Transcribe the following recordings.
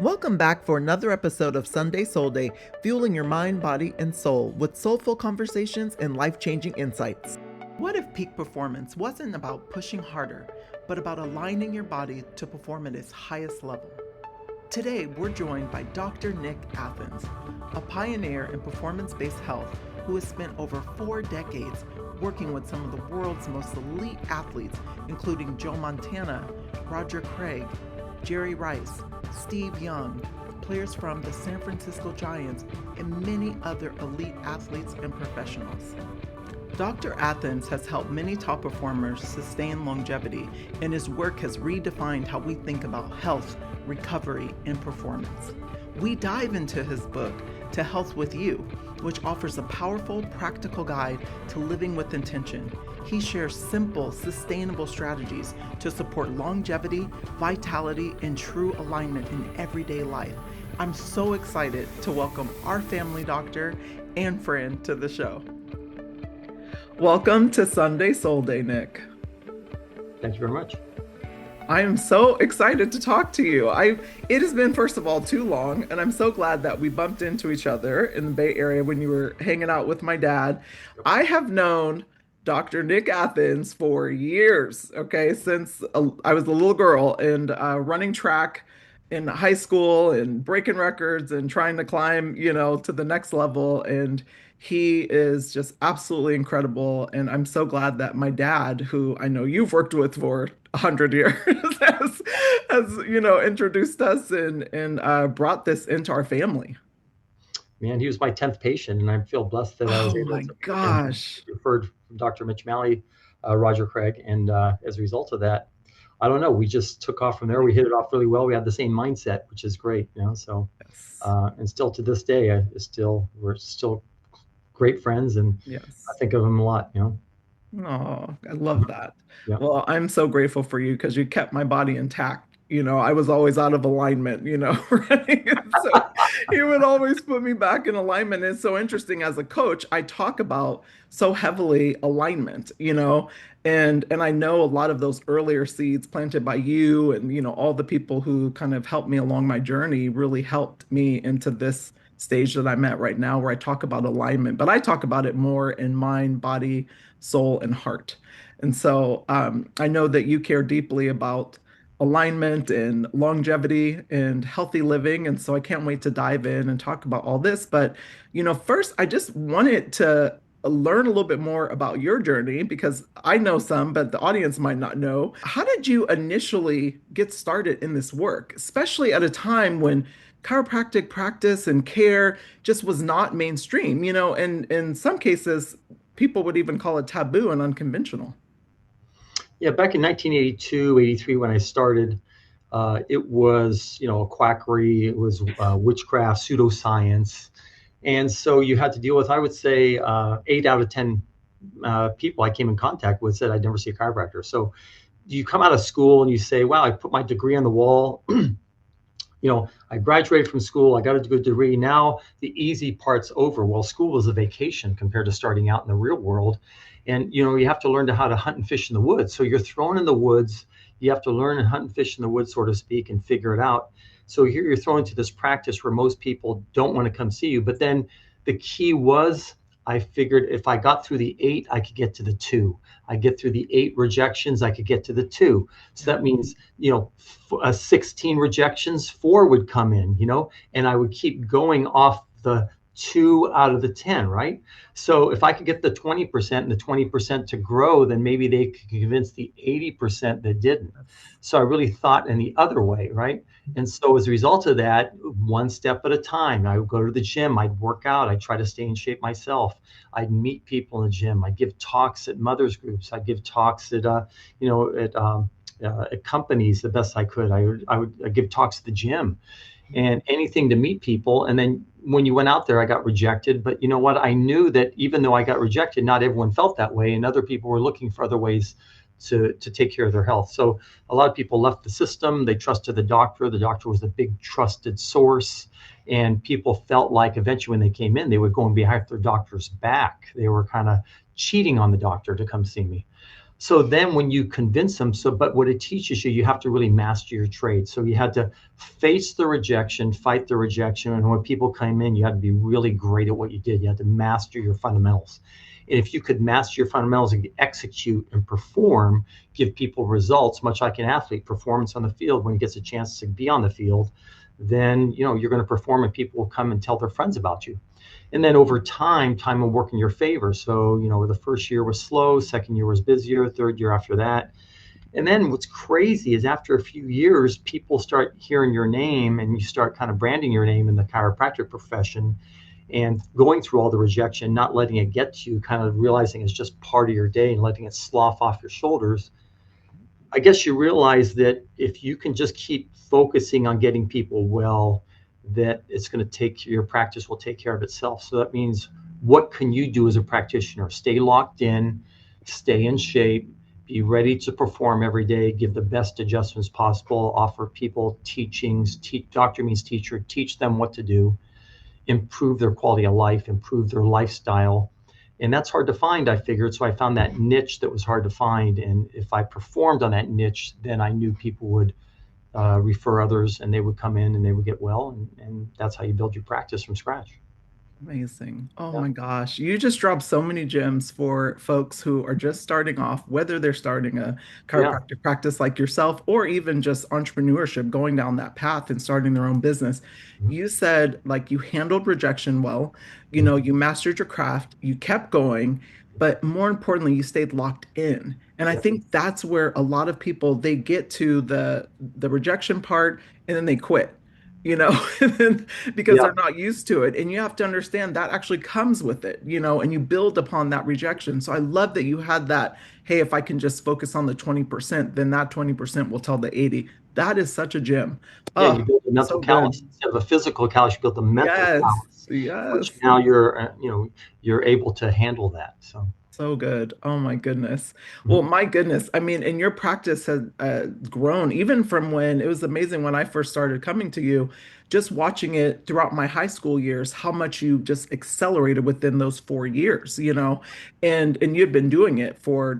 Welcome back for another episode of Sunday Soul Day, fueling your mind, body, and soul with soulful conversations and life-changing insights. What if peak performance wasn't about pushing harder, but about aligning your body to perform at its highest level? Today, we're joined by Dr. Nick Athens, a pioneer in performance-based health who has spent over 4 decades working with some of the world's most elite athletes, including Joe Montana, Roger Craig, Jerry Rice, Steve Young, players from the San Francisco Giants, and many other elite athletes and professionals. Dr. Athens has helped many top performers sustain longevity, and his work has redefined how we think about health, recovery, and performance. We dive into his book, To Health With You, which offers a powerful, practical guide to living with intention. He shares simple, sustainable strategies to support longevity, vitality, and true alignment in everyday life. I'm so excited to welcome our family doctor and friend to the show. Welcome to Sunday Soul Day, Nick. Thank you very much. I am so excited to talk to you. It has been, first of all, too long, and I'm so glad that we bumped into each other in the Bay Area when you were hanging out with my dad. I have known Dr. Nick Athens for years, okay, since I was a little girl and running track in high school and breaking records and trying to climb, to the next level. And he is just absolutely incredible. And I'm so glad that my dad, who I know you've worked with for 100 years, has introduced us and brought this into our family. Man, he was my 10th patient, and I feel blessed that I was Oh able my to gosh. referred from Dr. Mitch Malley, Roger Craig, and as a result of that, I don't know, we just took off from there. We hit it off really well. We had the same mindset, which is great, So, Yes. And still to this day, we're still great friends, and Yes. I think of him a lot, Oh, I love that. Yeah. Well, I'm so grateful for you because you kept my body intact. I was always out of alignment, right? So you would always put me back in alignment. It's so interesting as a coach, I talk about so heavily alignment, and I know a lot of those earlier seeds planted by you and, all the people who kind of helped me along my journey really helped me into this stage that I'm at right now where I talk about alignment, but I talk about it more in mind, body, soul, and heart. And so I know that you care deeply about alignment and longevity and healthy living. And so I can't wait to dive in and talk about all this. But, first, I just wanted to learn a little bit more about your journey because I know some, but the audience might not know. How did you initially get started in this work, especially at a time when chiropractic practice and care just was not mainstream, and in some cases, people would even call it taboo and unconventional. Yeah, back in 1982, 83, when I started, it was, a quackery. It was witchcraft, pseudoscience. And so you had to deal with, I would say, 8 out of 10 people I came in contact with said I'd never see a chiropractor. So you come out of school and you say, wow, I put my degree on the wall. I graduated from school. I got a good degree. Now the easy part's over. Well, school was a vacation compared to starting out in the real world. And, you have to learn how to hunt and fish in the woods. So you're thrown in the woods. You have to learn and hunt and fish in the woods, so to speak, and figure it out. So here you're thrown into this practice where most people don't want to come see you. But then the key was I figured if I got through the 8, I could get to the 2. I get through the 8 rejections, I could get to the 2. So that means, 16 rejections, 4 would come in, and I would keep going off the 2 out of the 10, right? So if I could get the 20% and the 20% to grow, then maybe they could convince the 80% that didn't. So I really thought in the other way, right? And so as a result of that, one step at a time, I would go to the gym, I'd work out, I'd try to stay in shape myself. I'd meet people in the gym. I'd give talks at mothers groups. I'd give talks at, at companies the best I could. I'd give talks at the gym and anything to meet people. And then when you went out there, I got rejected. But you know what? I knew that even though I got rejected, not everyone felt that way. And other people were looking for other ways to take care of their health. So a lot of people left the system. They trusted the doctor. The doctor was the big trusted source. And people felt like eventually when they came in, they would go and behind their doctor's back. They were kind of cheating on the doctor to come see me. So then when you convince them, but what it teaches you, you have to really master your trade. So you had to face the rejection, fight the rejection. And when people came in, you had to be really great at what you did. You had to master your fundamentals. And if you could master your fundamentals and execute and perform, give people results, much like an athlete, performance on the field, when he gets a chance to be on the field, then you're going to perform and people will come and tell their friends about you. And then over time will work in your favor. So, the first year was slow, second year was busier, third year after that. And then what's crazy is after a few years, people start hearing your name and you start kind of branding your name in the chiropractic profession and going through all the rejection, not letting it get to you, kind of realizing it's just part of your day and letting it slough off your shoulders. I guess you realize that if you can just keep focusing on getting people well, that it's going to your practice will take care of itself. So that means, what can you do as a practitioner? Stay locked in, stay in shape, be ready to perform every day, give the best adjustments possible, offer people teachings, doctor means teacher, teach them what to do, improve their quality of life, improve their lifestyle. And that's hard to find, I figured. So I found that niche that was hard to find. And if I performed on that niche, then I knew people would refer others and they would come in and they would get well. And that's how you build your practice from scratch. Amazing. Oh Yeah. my gosh. You just dropped so many gems for folks who are just starting off, whether they're starting a Yeah. chiropractic practice like yourself, or even just entrepreneurship, going down that path and starting their own business. Mhm. You said like you handled rejection well, Mhm. you mastered your craft, you kept going, but more importantly, you stayed locked in. And I Yeah. think that's where a lot of people they get to the rejection part and then they quit. And then because Yeah. they're not used to it. And you have to understand that actually comes with it, and you build upon that rejection. So I love that you had that, hey, if I can just focus on the 20%, then that 20% will tell the 80. That is such a gem. Yeah. You Oh, build a mental so callus good. instead of a physical callus. You build a mental Yes, callus, which yes. now you're able to handle that. So. So good. Oh my goodness. Well, Mhm. my goodness. I mean, and your practice has grown even from when it was amazing when I first started coming to you, just watching it throughout my high school years, how much you just accelerated within those 4 years, and you'd been doing it for,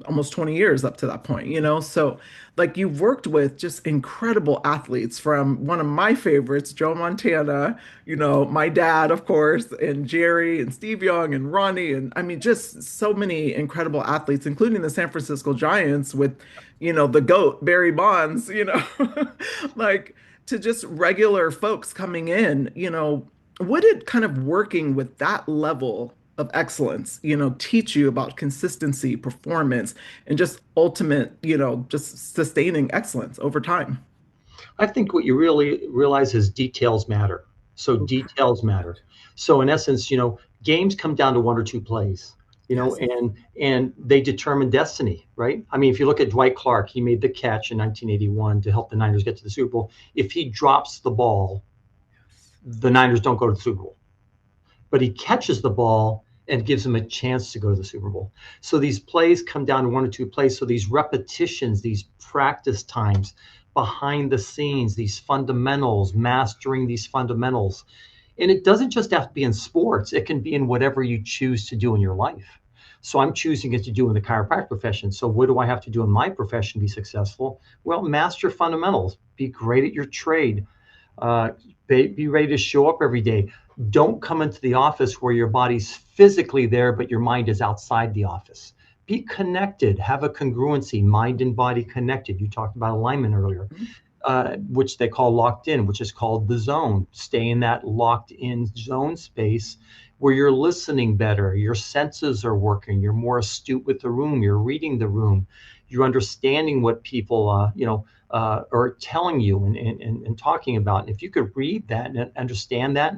almost 20 years up to that point. So like you've worked with just incredible athletes from one of my favorites, Joe Montana, my dad, of course, and Jerry and Steve Young and Ronnie. And I mean, just so many incredible athletes, including the San Francisco Giants with, the GOAT, Barry Bonds, like to just regular folks coming in, what did kind of working with that level of excellence, teach you about consistency, performance, and just ultimate, just sustaining excellence over time? I think what you really realize is details matter. So Oof. details matter. So in essence, games come down to one or two plays, Yes. and they determine destiny, right? I mean, if you look at Dwight Clark, he made the catch in 1981 to help the Niners get to the Super Bowl. If he drops the ball, the Niners don't go to the Super Bowl. But he catches the ball and gives them a chance to go to the Super Bowl. So these plays come down to one or two plays. So these repetitions, these practice times behind the scenes, these fundamentals, mastering these fundamentals. And it doesn't just have to be in sports, it can be in whatever you choose to do in your life. So I'm choosing it to do in the chiropractic profession. So what do I have to do in my profession to be successful? Well, master fundamentals, be great at your trade, uh, be ready to show up every day. Don't come into the office where your body's physically there, but your mind is outside the office. Be connected, have a congruency, mind and body connected. You talked about alignment earlier, which they call locked in, which is called the zone. Stay in that locked in zone space where you're listening better, your senses are working, you're more astute with the room, you're reading the room, you're understanding what people, are telling you and talking about. And if you could read that and understand that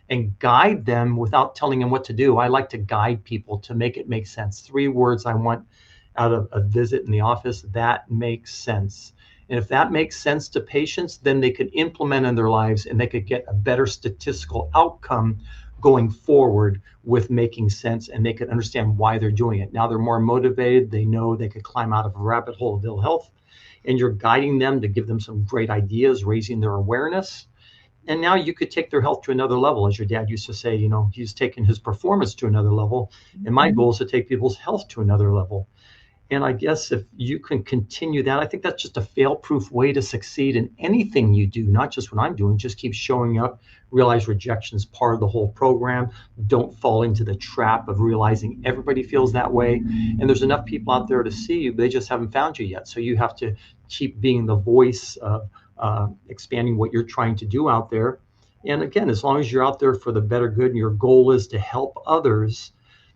and guide them without telling them what to do. I like to guide people to make it make sense. 3 words I want out of a visit in the office: that makes sense. And if that makes sense to patients, then they could implement in their lives and they could get a better statistical outcome going forward with making sense, and they could understand why they're doing it. Now they're more motivated. They know they could climb out of a rabbit hole of ill health, and you're guiding them to give them some great ideas, raising their awareness. And now you could take their health to another level. As your dad used to say, he's taken his performance to another level. And my goal is to take people's health to another level. And I guess if you can continue that, I think that's just a fail-proof way to succeed in anything you do, not just what I'm doing. Just keep showing up, realize rejection is part of the whole program. Don't fall into the trap of realizing everybody feels that way. And there's enough people out there to see you, they just haven't found you yet. So you have to keep being the voice of expanding what you're trying to do out there. And again, as long as you're out there for the better good and your goal is to help others,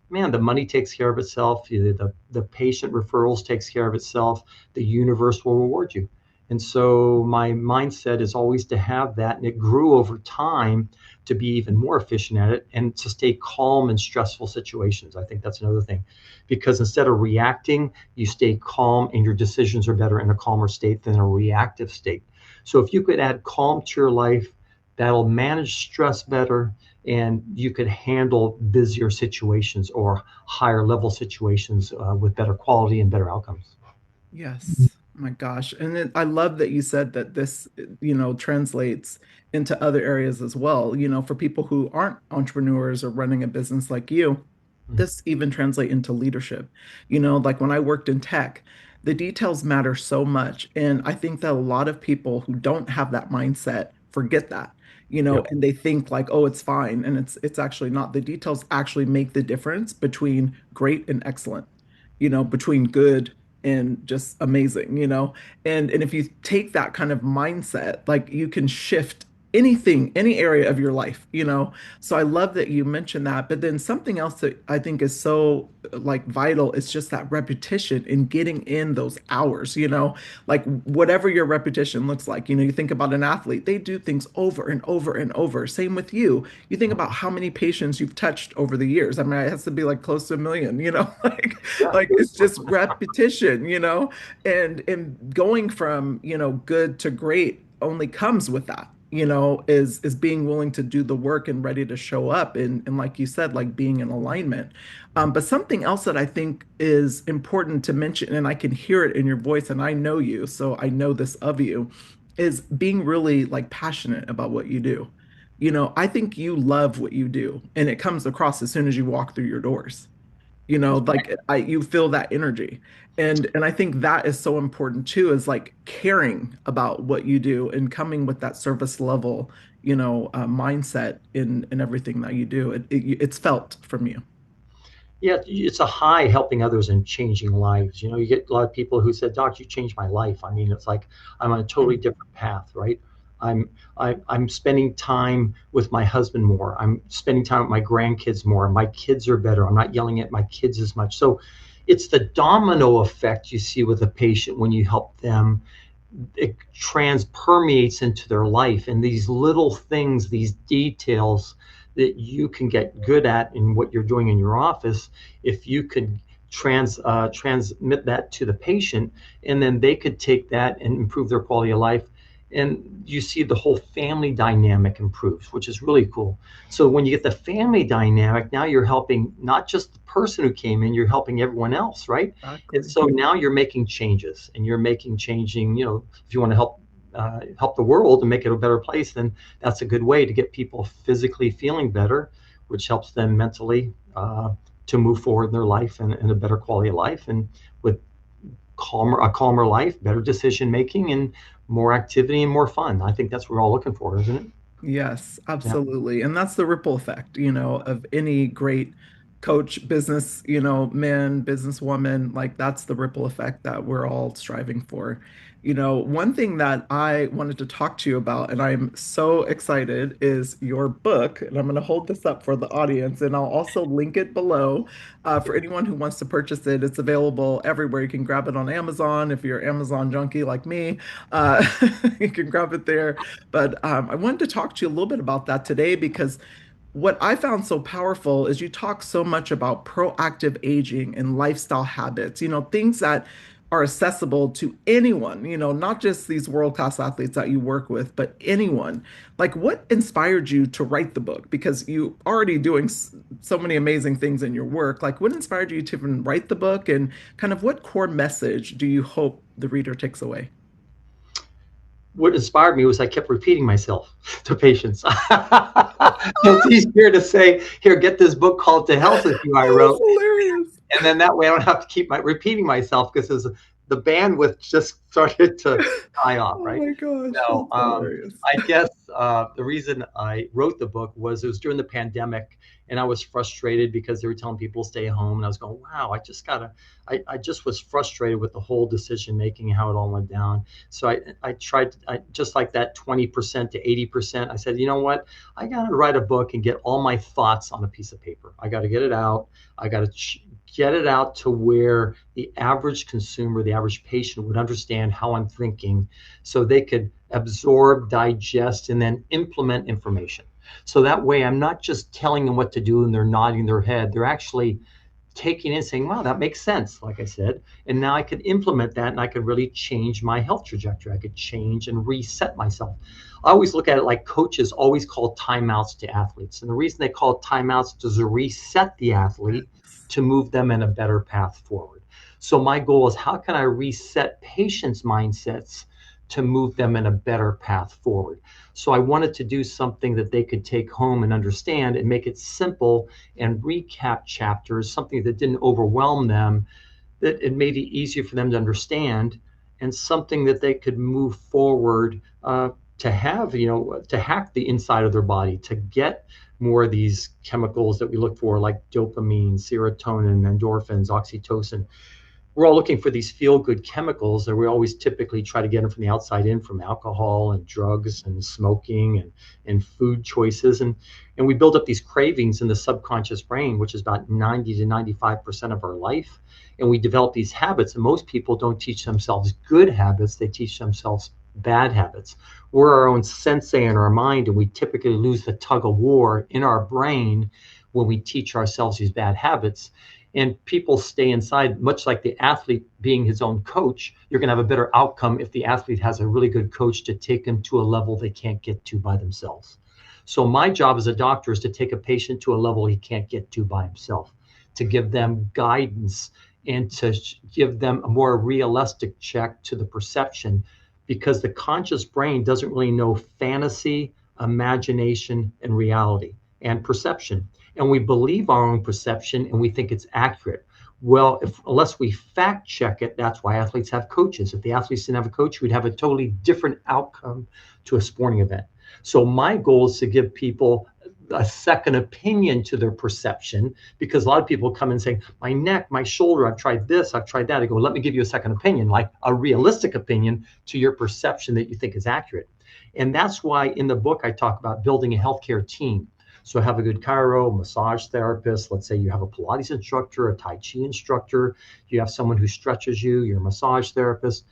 man, the money takes care of itself. The patient referrals takes care of itself. The universe will reward you. And so my mindset is always to have that. And it grew over time to be even more efficient at it and to stay calm in stressful situations. I think that's another thing, because instead of reacting, you stay calm and your decisions are better in a calmer state than a reactive state. So if you could add calm to your life, that'll manage stress better, and you could handle busier situations or higher level situations with better quality and better outcomes. Yes. My gosh. And I love that you said that this, translates into other areas as well. For people who aren't entrepreneurs or running a business like you, this even translate into leadership. Like when I worked in tech, the details matter so much. And I think that a lot of people who don't have that mindset forget that, Yep. and they think like, oh, it's fine. And it's actually not. The details actually make the difference between great and excellent, between good and just amazing, and if you take that kind of mindset, like you can shift anything, any area of your life, so I love that you mentioned that. But then something else that I think is so like vital is just that repetition in getting in those hours, like whatever your repetition looks like. You think about an athlete, they do things over and over and over. Same with you. You think about how many patients you've touched over the years. I mean, it has to be like close to a million, Yeah. like it's just repetition, and going from, good to great only comes with that, is being willing to do the work and ready to show up, and like you said, like being in alignment. But something else that I think is important to mention, and I can hear it in your voice, and I know you, so I know this of you, is being really like passionate about what you do. I think you love what you do, and it comes across as soon as you walk through your doors. Like you feel that energy. And I think that is so important too, is like caring about what you do and coming with that service level, mindset in everything that you do. It's felt from you. Yeah, it's a high helping others and changing lives. You get a lot of people who said, "Doc, you changed my life." I mean, it's like I'm on a totally Mm. different path, right? I'm I'm spending time with my husband more. I'm spending time with my grandkids more. My kids are better. I'm not yelling at my kids as much. So it's the domino effect you see with a patient when you help them. It trans permeates into their life, and these little things, these details that you can get good at in what you're doing in your office, if you could transmit that to the patient, and then they could take that and improve their quality of life, and you see the whole family dynamic improves, which is really cool. So when you get the family dynamic, now you're helping not just the person who came in, you're helping everyone else, right? And Exactly. so now you're making changes, and you're making changing. If you want to help the world and make it a better place, then that's a good way to get people physically feeling better, which helps them mentally to move forward in their life and a better quality of life, and with a calmer life, better decision making, and more activity and more fun. I think that's what we're all looking for, isn't it? Yes, Yeah. absolutely. And that's the ripple effect, of any great coach, business, man, businesswoman. Like that's the ripple effect that we're all striving for. One thing that I wanted to talk to you about, and I'm so excited, is your book. And I'm going to hold this up for the audience, and I'll also link it below for anyone who wants to purchase it. It's available everywhere. You can grab it on Amazon if you're an Amazon junkie like me. Uh, you can grab it there. But I wanted to talk to you a little bit about that today, because what I found so powerful is you talk so much about proactive aging and lifestyle habits, things that are accessible to anyone, not just these world-class athletes that you work with, but anyone. Like, what inspired you to write the book? Because you already doing so many amazing things in your work. Like, what inspired you to even write the book, and kind of what core message do you hope the reader takes away? What inspired me was I kept repeating myself to patients. It's easier to say, "Here, get this book called To Health with You," I Oh, that's wrote, hilarious. And then that way I don't have to keep repeating myself because the bandwidth just started to die off, Oh right? my gosh, No, that's hilarious. I guess the reason I wrote the book was it was during the pandemic, and I was frustrated because they were telling people to stay home, and I was going, "Wow, I just was frustrated with the whole decision making, how it all went down." So I tried, just like that 20% to 80%. I said, you know what? I got to write a book and get all my thoughts on a piece of paper. I got to get it out. I got to get it out to where the average consumer, the average patient would understand how I'm thinking so they could absorb, digest, and then implement information. So that way I'm not just telling them what to do and they're nodding their head. They're actually taking in saying, wow, that makes sense, like I said. And now I could implement that and I could really change my health trajectory. I could change and reset myself. I always look at it like coaches always call timeouts to athletes. And the reason they call it timeouts is to reset the athlete to move them in a better path forward. So my goal is how can I reset patients' mindsets to move them in a better path forward? So I wanted to do something that they could take home and understand and make it simple and recap chapters, something that didn't overwhelm them, that it made it easier for them to understand, and something that they could move forward to have, to hack the inside of their body, to get more of these chemicals that we look for, like dopamine, serotonin, endorphins, oxytocin. We're all looking for these feel good chemicals that we always typically try to get them from the outside in, from alcohol and drugs and smoking and food choices. And we build up these cravings in the subconscious brain, which is about 90 to 95% of our life. And we develop these habits, and most people don't teach themselves good habits, they teach themselves bad habits. We're our own sensei in our mind, and we typically lose the tug of war in our brain when we teach ourselves these bad habits. And people stay inside, much like the athlete being his own coach. You're going to have a better outcome if the athlete has a really good coach to take them to a level they can't get to by themselves. So my job as a doctor is to take a patient to a level he can't get to by himself, to give them guidance and to give them a more realistic check to the perception, because the conscious brain doesn't really know fantasy, imagination, and reality and perception. And we believe our own perception and we think it's accurate. Well, unless we fact check it, that's why athletes have coaches. If the athletes didn't have a coach, we'd have a totally different outcome to a sporting event. So my goal is to give people a second opinion to their perception, because a lot of people come and say, my neck, my shoulder, I've tried this, I've tried that. I go, let me give you a second opinion, like a realistic opinion to your perception that you think is accurate. And that's why in the book, I talk about building a healthcare team. So have a good chiro, massage therapist. Let's say you have a Pilates instructor, a Tai Chi instructor. You have someone who stretches you, you're a massage therapist.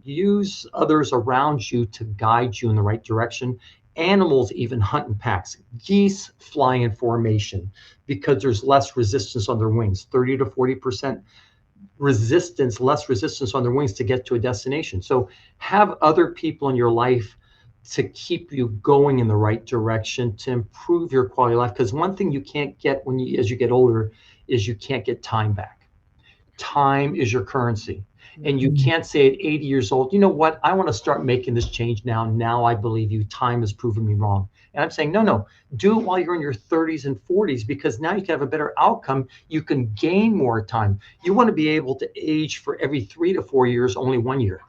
Use others around you to guide you in the right direction. Animals even hunt in packs. Geese fly in formation because there's less resistance on their wings, 30 to 40% less resistance on their wings to get to a destination. So have other people in your life to keep you going in the right direction, to improve your quality of life. Because one thing you can't get as you get older is you can't get time back. Time is your currency. And you can't say at 80 years old, you know what, I want to start making this change now. Now I believe you. Time has proven me wrong. And I'm saying, no, do it while you're in your 30s and 40s, because now you can have a better outcome. You can gain more time. You want to be able to age for every 3 to 4 years, only 1 year.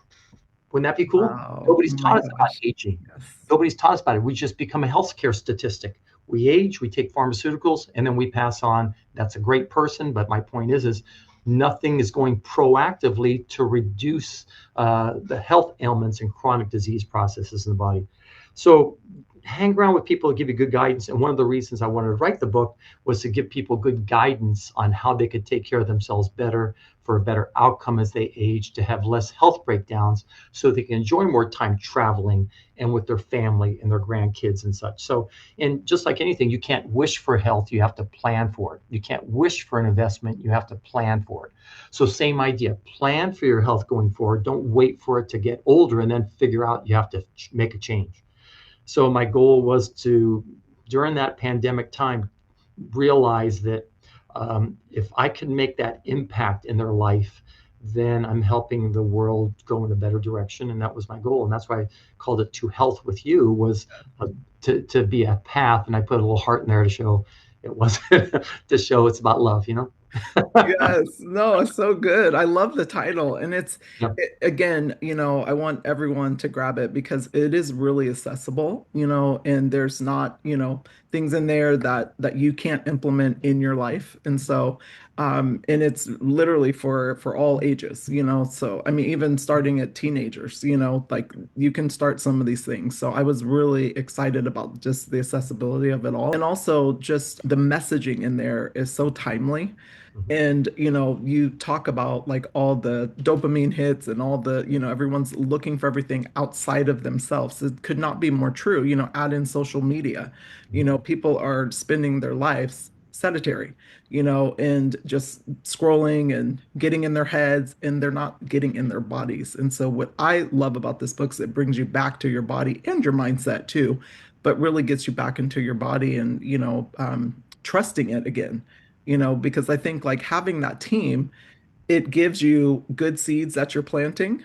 Wouldn't that be cool? Wow. Nobody's Oh my taught us about gosh. aging. Yes. Nobody's taught us about it. We just become a healthcare statistic. We age, we take pharmaceuticals, and then we pass on. That's a great person, but my point is nothing is going proactively to reduce the health ailments and chronic disease processes in the body. So hang around with people who give you good guidance. And one of the reasons I wanted to write the book was to give people good guidance on how they could take care of themselves better, for a better outcome as they age, to have less health breakdowns, so they can enjoy more time traveling and with their family and their grandkids and such. So, and just like anything, you can't wish for health, you have to plan for it. You can't wish for an investment, you have to plan for it. So same idea, plan for your health going forward. Don't wait for it to get older and then figure out you have to make a change. So my goal was to, during that pandemic time, realize that if I can make that impact in their life, then I'm helping the world go in a better direction. And that was my goal. And that's why I called it To Health With You, was to be a path. And I put a little heart in there to show it wasn't to show it's about love, Yes, no, it's so good. I love the title. And Yep. again, I want everyone to grab it because it is really accessible, and there's not, things in there that you can't implement in your life. And so, and it's literally for all ages, so I mean, even starting at teenagers, like you can start some of these things. So I was really excited about just the accessibility of it all. And also just the messaging in there is so timely. Mhm. And, you talk about like all the dopamine hits and all the, everyone's looking for everything outside of themselves. It could not be more true. Add in social media. People are spending their lives sedentary, and just scrolling and getting in their heads, and they're not getting in their bodies. And so what I love about this book is it brings you back to your body and your mindset too, but really gets you back into your body and, trusting it again, because I think like having that team, it gives you good seeds that you're planting,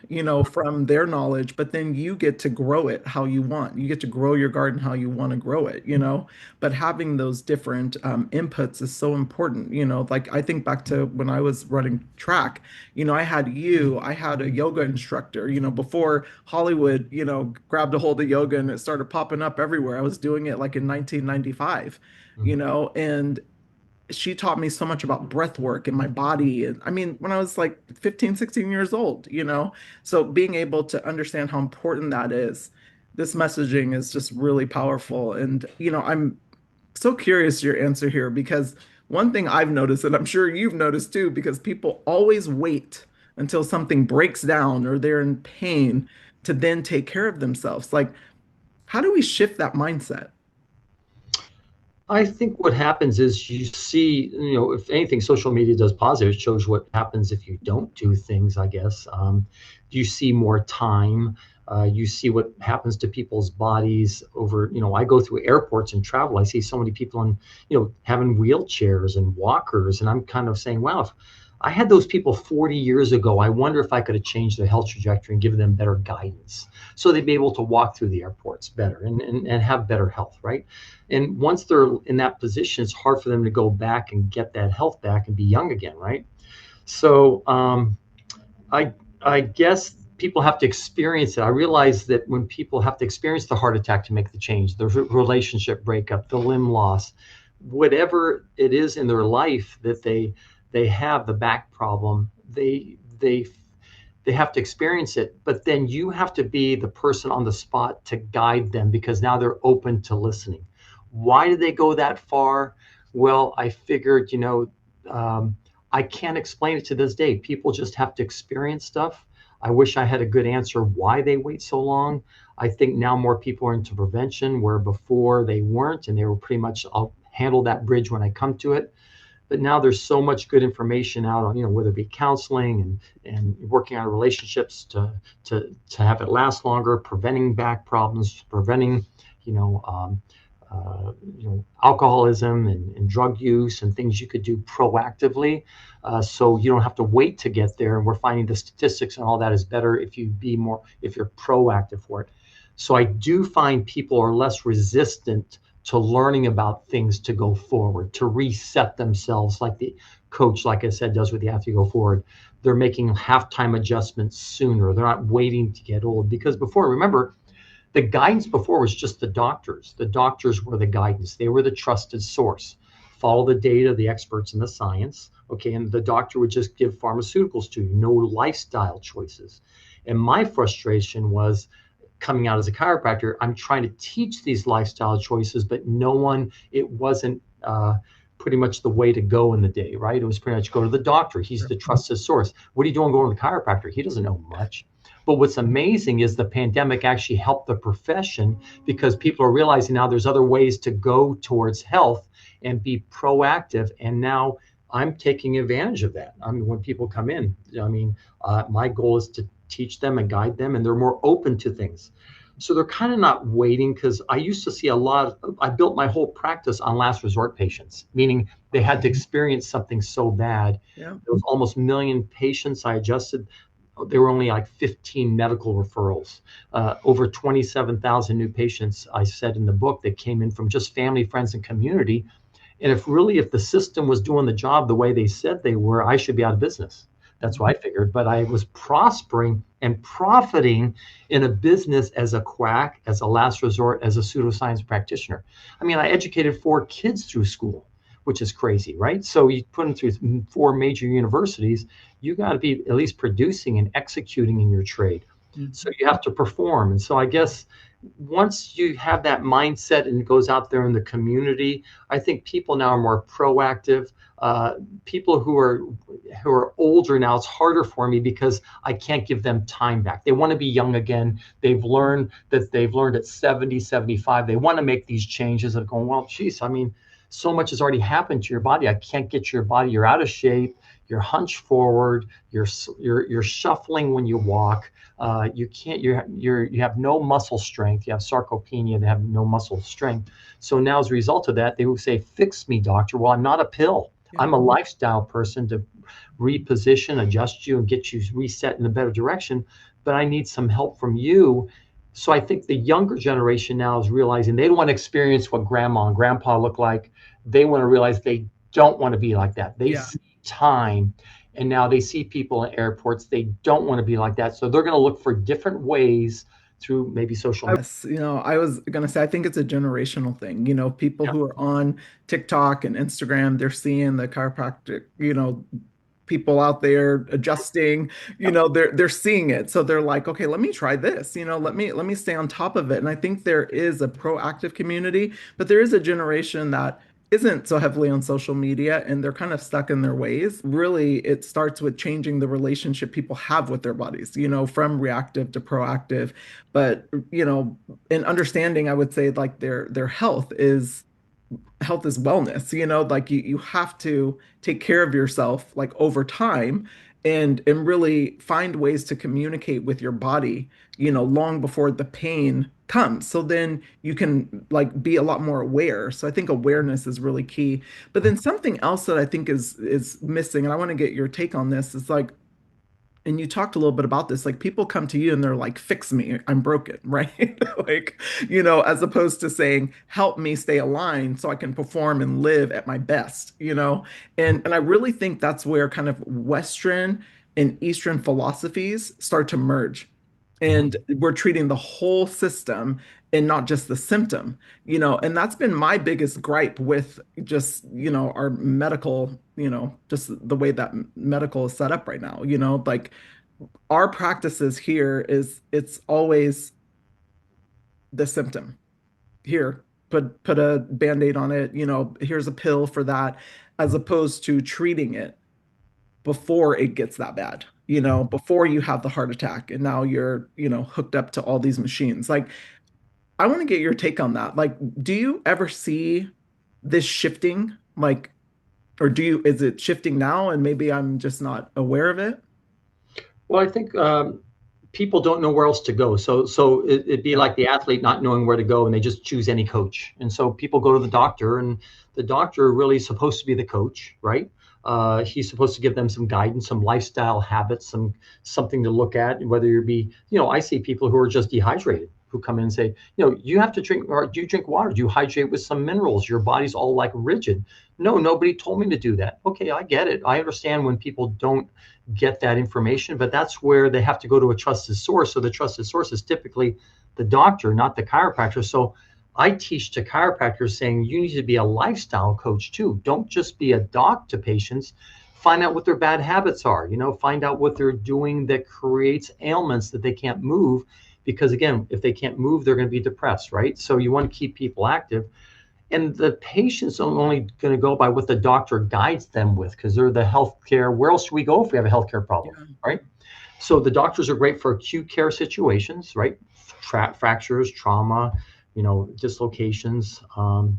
from their knowledge, but then you get to grow it how you want. You get to grow your garden how you want to grow it, but having those different inputs is so important, like I think back to when I was running track, I had a yoga instructor, before Hollywood, grabbed a hold of yoga and it started popping up everywhere. I was doing it like in 1995, Mhm. and she taught me so much about breath work and my body. And I mean, when I was like 15, 16 years old, so being able to understand how important that is, this messaging is just really powerful. And, I'm so curious your answer here because one thing I've noticed, and I'm sure you've noticed too, because people always wait until something breaks down or they're in pain to then take care of themselves. Like, how do we shift that mindset? I think what happens is you see, if anything, social media does positive. It shows what happens if you don't do things, I guess. You see more time. You see what happens to people's bodies over, I go through airports and travel. I see so many people in, having wheelchairs and walkers. And I'm kind of saying, wow, if I had those people 40 years ago, I wonder if I could have changed their health trajectory and given them better guidance so they'd be able to walk through the airports better and have better health, right? And once they're in that position, it's hard for them to go back and get that health back and be young again, right? So I I guess people have to experience it. I realize that when people have to experience the heart attack to make the change, the relationship breakup, the limb loss, whatever it is in their life that they have the back problem, they have to experience it. But then you have to be the person on the spot to guide them because now they're open to listening. Why did they go that far? Well, I figured, I can't explain it to this day. People just have to experience stuff. I wish I had a good answer why they wait so long. I think now more people are into prevention where before they weren't, and they were pretty much, I'll handle that bridge when I come to it. But now there's so much good information out on, whether it be counseling and working on relationships to have it last longer, preventing back problems, preventing, you know, um, alcoholism and drug use and things you could do proactively. So you don't have to wait to get there. And we're finding the statistics and all that is better if you're proactive for it. So I do find people are less resistant to learning about things to go forward, to reset themselves, like the coach, like I said, does with the athlete go forward. They're making halftime adjustments sooner. They're not waiting to get old because before, remember, the guidance before was just the doctors. The doctors were the guidance. They were the trusted source. Follow the data, the experts in the science. Okay, and the doctor would just give pharmaceuticals to you, no lifestyle choices. And my frustration was coming out as a chiropractor, I'm trying to teach these lifestyle choices, but it wasn't pretty much the way to go in the day, right? It was pretty much go to the doctor. He's the trusted source. What are you doing going to the chiropractor? He doesn't know much. But what's amazing is the pandemic actually helped the profession because people are realizing now there's other ways to go towards health and be proactive. And now I'm taking advantage of that. I mean, when people come in, my goal is to teach them and guide them, and they're more open to things. So they're kind of not waiting because I used to see I built my whole practice on last resort patients, meaning they had to experience something so bad. Yeah. There was almost a million patients I adjusted. There were only like 15 medical referrals, over 27,000 new patients, I said in the book, that came in from just family, friends, and community. And if the system was doing the job the way they said they were, I should be out of business. That's what I figured. But I was prospering and profiting in a business as a quack, as a last resort, as a pseudoscience practitioner. I mean, I educated 4 kids through school, which is crazy, right? So you put them through 4 major universities, you got to be at least producing and executing in your trade. So you have to perform. And so I guess once you have that mindset and it goes out there in the community, I think people now are more proactive. People who are older now, it's harder for me because I can't give them time back. They want to be young again. They've learned at 70, 75. They want to make these changes of going, well, geez, I mean, so much has already happened to your body. I can't get your body. You're out of shape. You're hunched forward. You're shuffling when you walk. You can't. You have no muscle strength. You have sarcopenia. They have no muscle strength. So now, as a result of that, they will say, "Fix me, doctor." Well, I'm not a pill. Yeah. I'm a lifestyle person to reposition, adjust you, and get you reset in a better direction. But I need some help from you. So I think the younger generation now is realizing they don't want to experience what grandma and grandpa look like. They want to realize they don't want to be like that. They Yeah. see time, and now they see people in airports. They don't want to be like that. So they're going to look for different ways through maybe social media. Yes, I was gonna say I think it's a generational thing. People Yeah. who are on TikTok and Instagram, they're seeing the chiropractic, people out there adjusting, Yeah. they're seeing it. So they're like, okay, let me try this, let me stay on top of it. And I think there is a proactive community, but there is a generation that isn't so heavily on social media and they're kind of stuck in their ways. Really, it starts with changing the relationship people have with their bodies, from reactive to proactive. But, in understanding, I would say like their health is wellness, like you have to take care of yourself like over time and really find ways to communicate with your body, long before the pain comes. So then you can like be a lot more aware. So I think awareness is really key. But then something else that I think is missing, and I want to get your take on this, is like, and you talked a little bit about this, like people come to you and they're like, fix me, I'm broken, right? Like, as opposed to saying, help me stay aligned so I can perform and live at my best, and I really think that's where kind of Western and Eastern philosophies start to merge. And we're treating the whole system and not just the symptom, and that's been my biggest gripe with just, our medical, just the way that medical is set up right now, like our practices here is it's always the symptom. Here, put a band-aid on it, here's a pill for that, as opposed to treating it before it gets that bad, before you have the heart attack and now you're, hooked up to all these machines. Like, I want to get your take on that. Like, do you ever see this shifting? Like, or is it shifting now and maybe I'm just not aware of it? Well, I think people don't know where else to go. So it'd be like the athlete not knowing where to go, and they just choose any coach. And so people go to the doctor, and the doctor really is supposed to be the coach, right? He's supposed to give them some guidance, some lifestyle habits, something to look at. Whether you be, I see people who are just dehydrated who come in and say, you have to drink, or do you drink water? Do you hydrate with some minerals? Your body's all like rigid. No, nobody told me to do that. Okay, I get it. I understand when people don't get that information, but that's where they have to go to a trusted source. So the trusted source is typically the doctor, not the chiropractor. So I teach to chiropractors saying you need to be a lifestyle coach too. Don't just be a doc to patients. Find out what their bad habits are, find out what they're doing that creates ailments that they can't move. Because again, if they can't move, they're going to be depressed, right? So you want to keep people active. And the patients are only going to go by what the doctor guides them with, because they're the healthcare. Where else do we go if we have a healthcare problem, Yeah. right? So the doctors are great for acute care situations, right? Fractures, trauma, dislocations,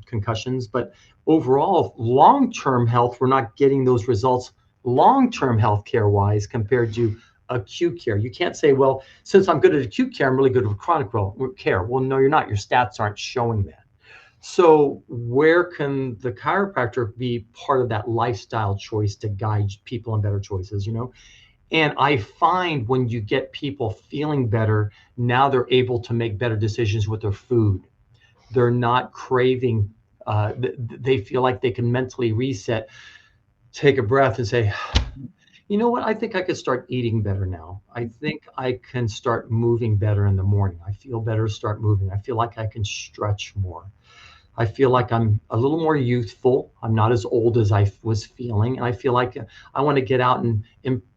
concussions. But overall, long-term health, we're not getting those results long-term healthcare wise compared to acute care. You can't say, well, since I'm good at acute care, I'm really good at chronic care. Well, no, you're not. Your stats aren't showing that. So where can the chiropractor be part of that lifestyle choice to guide people in better choices, And I find when you get people feeling better, now they're able to make better decisions with their food. They're not craving they feel like they can mentally reset, take a breath and say, you know what? I think I could start eating better now. I think I can start moving better in the morning. I feel better, start moving. I feel like I can stretch more. I feel like I'm a little more youthful. I'm not as old as I was feeling. And I feel like I want to get out and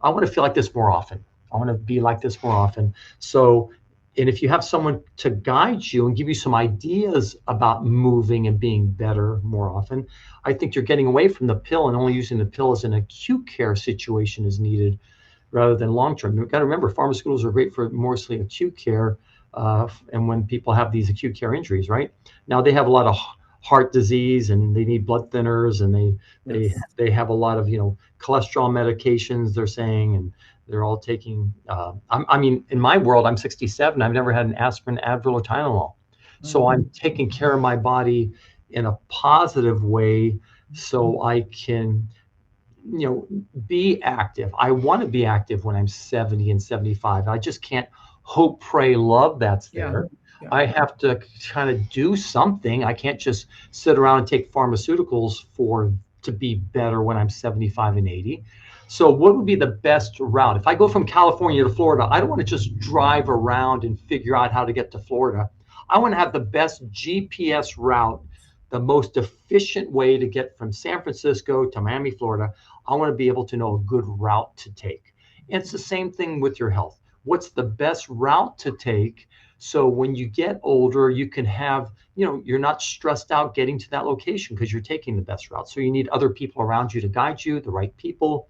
I want to feel like this more often. I want to be like this more often. So, and if you have someone to guide you and give you some ideas about moving and being better more often, I think you're getting away from the pill and only using the pill as an acute care situation is needed rather than long term. You've got to remember, pharmaceuticals are great for mostly acute care, and when people have these acute care injuries, right? Now they have a lot of heart disease and they need blood thinners and Yes. they have a lot of cholesterol medications they're saying, and they're all taking. I mean, in my world, I'm 67. I've never had an aspirin, Advil, or Tylenol, so I'm taking care of my body in a positive way, so I can be active. I want to be active when I'm 70 and 75. I just can't hope, pray, love that's Yeah. there. Yeah. I have to kind of do something. I can't just sit around and take pharmaceuticals to be better when I'm 75 and 80. So what would be the best route? If I go from California to Florida, I don't want to just drive around and figure out how to get to Florida. I want to have the best GPS route, the most efficient way to get from San Francisco to Miami, Florida. I want to be able to know a good route to take. And it's the same thing with your health. What's the best route to take? So when you get older, you can have, you're not stressed out getting to that location because you're taking the best route. So you need other people around you to guide you, the right people.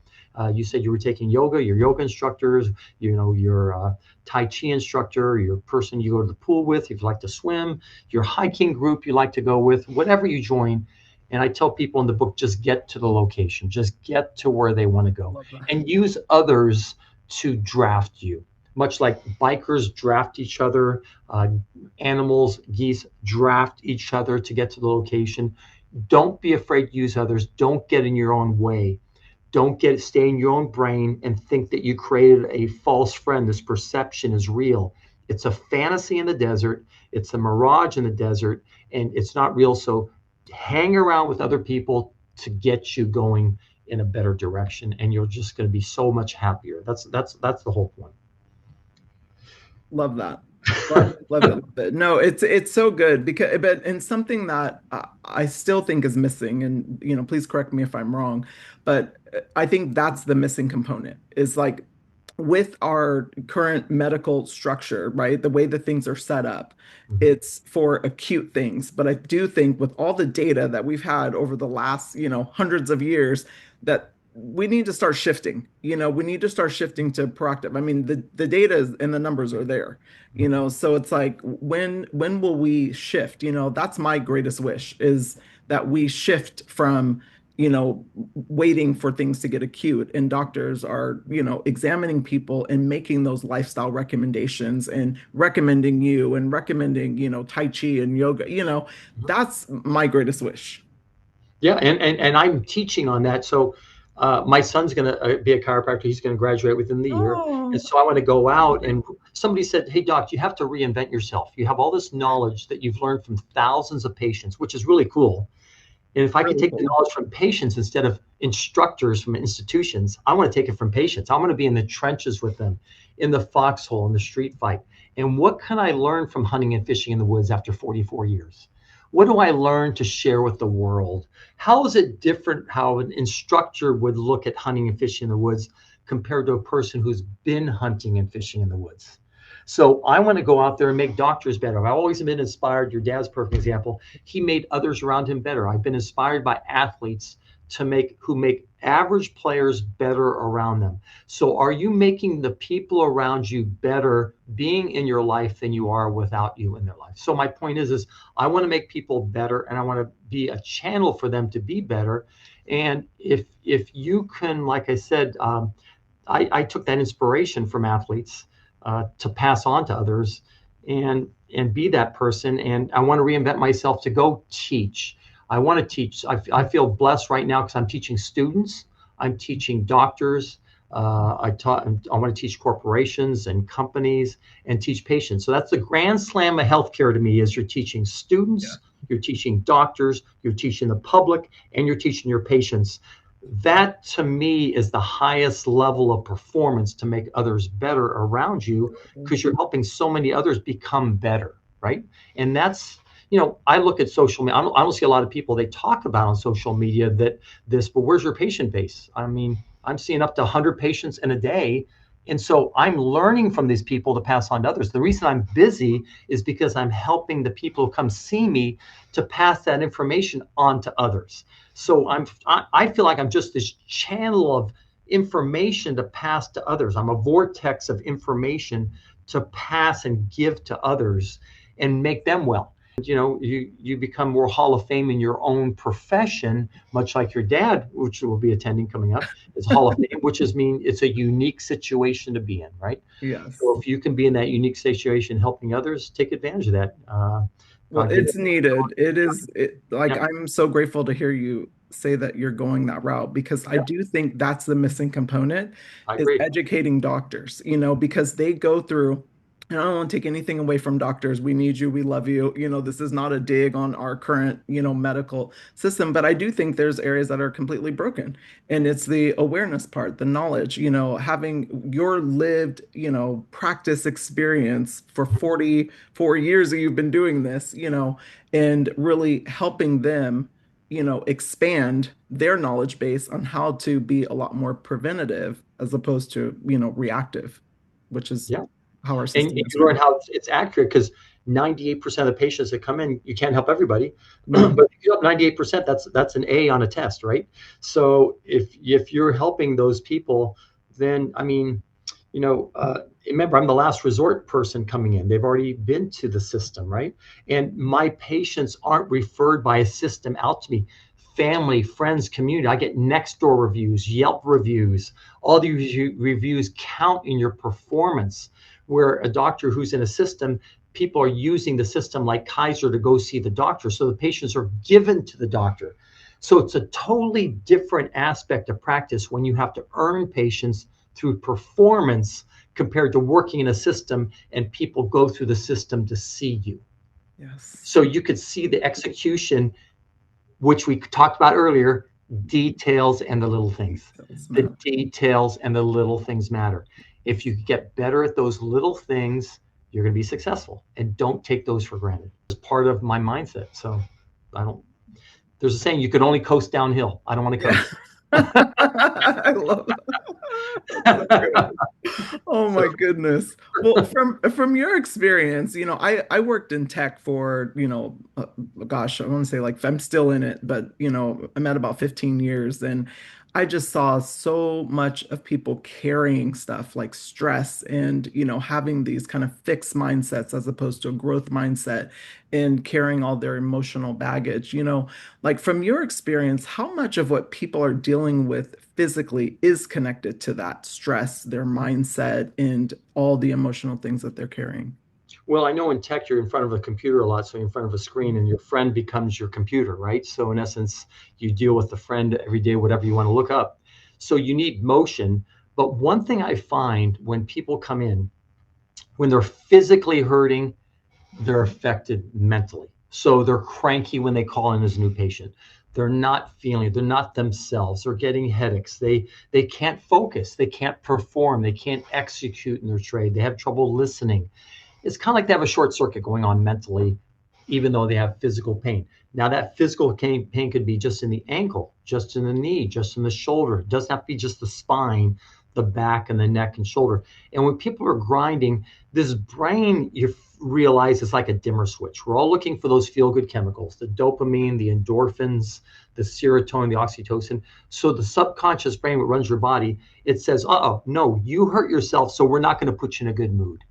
You said you were taking yoga, your yoga instructors, your Tai Chi instructor, your person you go to the pool with, if you like to swim, your hiking group you like to go with, whatever you join. And I tell people in the book, just get to the location, just get to where they want to go, Love that. and use others to draft you. Much like bikers draft each other, animals, geese draft each other to get to the location. Don't be afraid to use others. Don't get in your own way. Don't stay in your own brain and think that you created a false friend. This perception is real. It's a fantasy in the desert. It's a mirage in the desert, and it's not real. So hang around with other people to get you going in a better direction, and you're just going to be so much happier. That's the whole point. Love that. Love it. No, it's so good because, but and something that I still think is missing, and please correct me if I'm wrong, but I think that's the missing component is like with our current medical structure, right? The way that things are set up, it's for acute things. But I do think with all the data that we've had over the last, hundreds of years, that we need to start shifting. We need to start shifting to proactive. I mean, the data and the numbers are there, so it's like when will we shift? That's my greatest wish is that we shift from waiting for things to get acute and doctors are, examining people and making those lifestyle recommendations and recommending you and recommending, Tai Chi and yoga, that's my greatest wish. Yeah, and I'm teaching on that. So my son's going to be a chiropractor. He's going to graduate within the year. And Oh, so I want to go out, and somebody said, hey, doc, you have to reinvent yourself. You have all this knowledge that you've learned from thousands of patients, which is really cool. And if I could really take the cool. knowledge from patients instead of instructors from institutions, I want to take it from patients. I want to be in the trenches with them, in the foxhole, in the street fight. And what can I learn from hunting and fishing in the woods after 44 years? What do I learn to share with the world? How is it different how an instructor would look at hunting and fishing in the woods compared to a person who's been hunting and fishing in the woods? So I want to go out there and make doctors better. I've always been inspired. Your dad's a perfect example. He made others around him better. I've been inspired by athletes who make average players better around them. So are you making the people around you better being in your life than you are without you in their life? So my point is I want to make people better, and I want to be a channel for them to be better. And if you can, like I said, I took that inspiration from athletes to pass on to others and be that person. And I want to reinvent myself to go teach. I want to teach. I feel blessed right now because I'm teaching students. I'm teaching doctors. I want to teach corporations and companies and teach patients. So that's the grand slam of healthcare to me is you're teaching students, you're teaching doctors, you're teaching the public, and you're teaching your patients. That to me is the highest level of performance to make others better around you, because you're helping so many others become better, right? And that's, I look at social media. I don't see a lot of people they talk about on social media that this, but where's your patient base? I mean, I'm seeing up to 100 patients in a day. And so I'm learning from these people to pass on to others. The reason I'm busy is because I'm helping the people who come see me to pass that information on to others. So I feel like I'm just this channel of information to pass to others. I'm a vortex of information to pass and give to others and make them well. You become more Hall of Fame in your own profession, much like your dad, which will be attending coming up, is Hall of Fame, which is mean it's a unique situation to be in, right? Yes. So if you can be in that unique situation helping others, take advantage of that. Well, God give it's it. needed. Like, Yeah, I'm so grateful to hear you say that you're going that route, because I yeah, do think that's the missing component I is agree. educating doctors, because they go through, and I don't want to take anything away from doctors. We need you. We love you. This is not a dig on our current, medical system, but I do think there's areas that are completely broken. And it's the awareness part, the knowledge, having your lived, practice experience for 44 years that you've been doing this, and really helping them, expand their knowledge base on how to be a lot more preventative as opposed to, reactive, which is Yeah. how our And system you is right learn now. how it's accurate, because 98% of the patients that come in, you can't help everybody. No. But if you help 98%, that's an A on a test, right? So if you're helping those people, then I mean, remember, I'm the last resort person coming in. They've already been to the system, right? And my patients aren't referred by a system out to me. Family, friends, community. I get Nextdoor reviews, Yelp reviews. All these reviews count in your performance. Where a doctor who's in a system, people are using the system like Kaiser to go see the doctor. So the patients are given to the doctor. So it's a totally different aspect of practice when you have to earn patients through performance compared to working in a system and people go through the system to see you. Yes. So you could see the execution, which we talked about earlier, details and the little things. Details The matter. details and the little things matter. If you get better at those little things, you're going to be successful. And don't take those for granted. It's part of my mindset. So I don't, there's a saying, you can only coast downhill. I don't want to Yeah. coast. I love that's so good. Oh So my goodness. Well, from your experience, I worked in tech for, gosh, I want to say, like, I'm still in it, but I'm at about 15 years, and I just saw so much of people carrying stuff like stress and, having these kind of fixed mindsets as opposed to a growth mindset, and carrying all their emotional baggage, like, from your experience, how much of what people are dealing with physically is connected to that stress, their mindset, and all the emotional things that they're carrying? well, I know in tech you're in front of a computer a lot, so you're in front of a screen, and your friend becomes your computer, right? So in essence, you deal with the friend every day, whatever you want to look up. So you need motion. But one thing I find when people come in, when they're physically hurting, they're affected mentally. So they're cranky when they call in as a new patient. They're not feeling, they're not themselves. They're getting headaches. They can't focus. They can't perform. They can't execute in their trade. They have trouble listening. It's kind of like they have a short circuit going on mentally, even though they have physical pain. Now, that physical pain could be just in the ankle, just in the knee, just in the shoulder. It doesn't have to be just the spine, the back, and the neck and shoulder. And when people are grinding, this brain, you realize, is like a dimmer switch. We're all looking for those feel good chemicals, the dopamine, the endorphins, the serotonin, the oxytocin. So the subconscious brain, what runs your body, it says, no, you hurt yourself, so we're not going to put you in a good mood.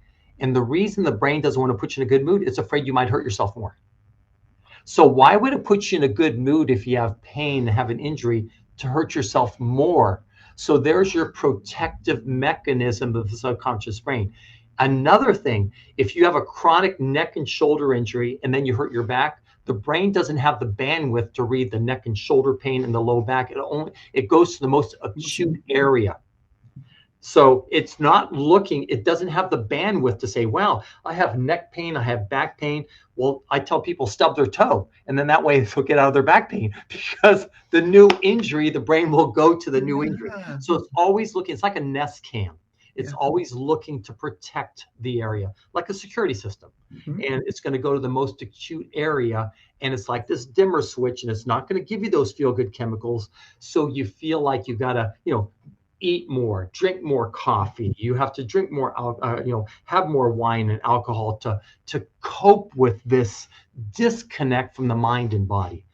And the reason the brain doesn't want to put you in a good mood, it's afraid you might hurt yourself more. So why would it put you in a good mood if you have pain and have an injury to hurt yourself more? So there's your protective mechanism of the subconscious brain. Another thing, if you have a chronic neck and shoulder injury and then you hurt your back, the brain doesn't have the bandwidth to read the neck and shoulder pain and the low back. It goes to the most acute area. So it's not looking, it doesn't have the bandwidth to say, wow, I have neck pain, I have back pain. Well, I tell people stub their toe, and then that way they'll get out of their back pain because the new injury, the brain will go to the new injury. Yeah. So it's always looking, it's like a Nest cam. It's Yeah. always looking to protect the area, like a security system. Mhm. And it's going to go to the most acute area. And it's like this dimmer switch, and it's not going to give you those feel good chemicals. So you feel like you got to, eat more, drink more coffee. You have to drink more, have more wine and alcohol to cope with this disconnect from the mind and body.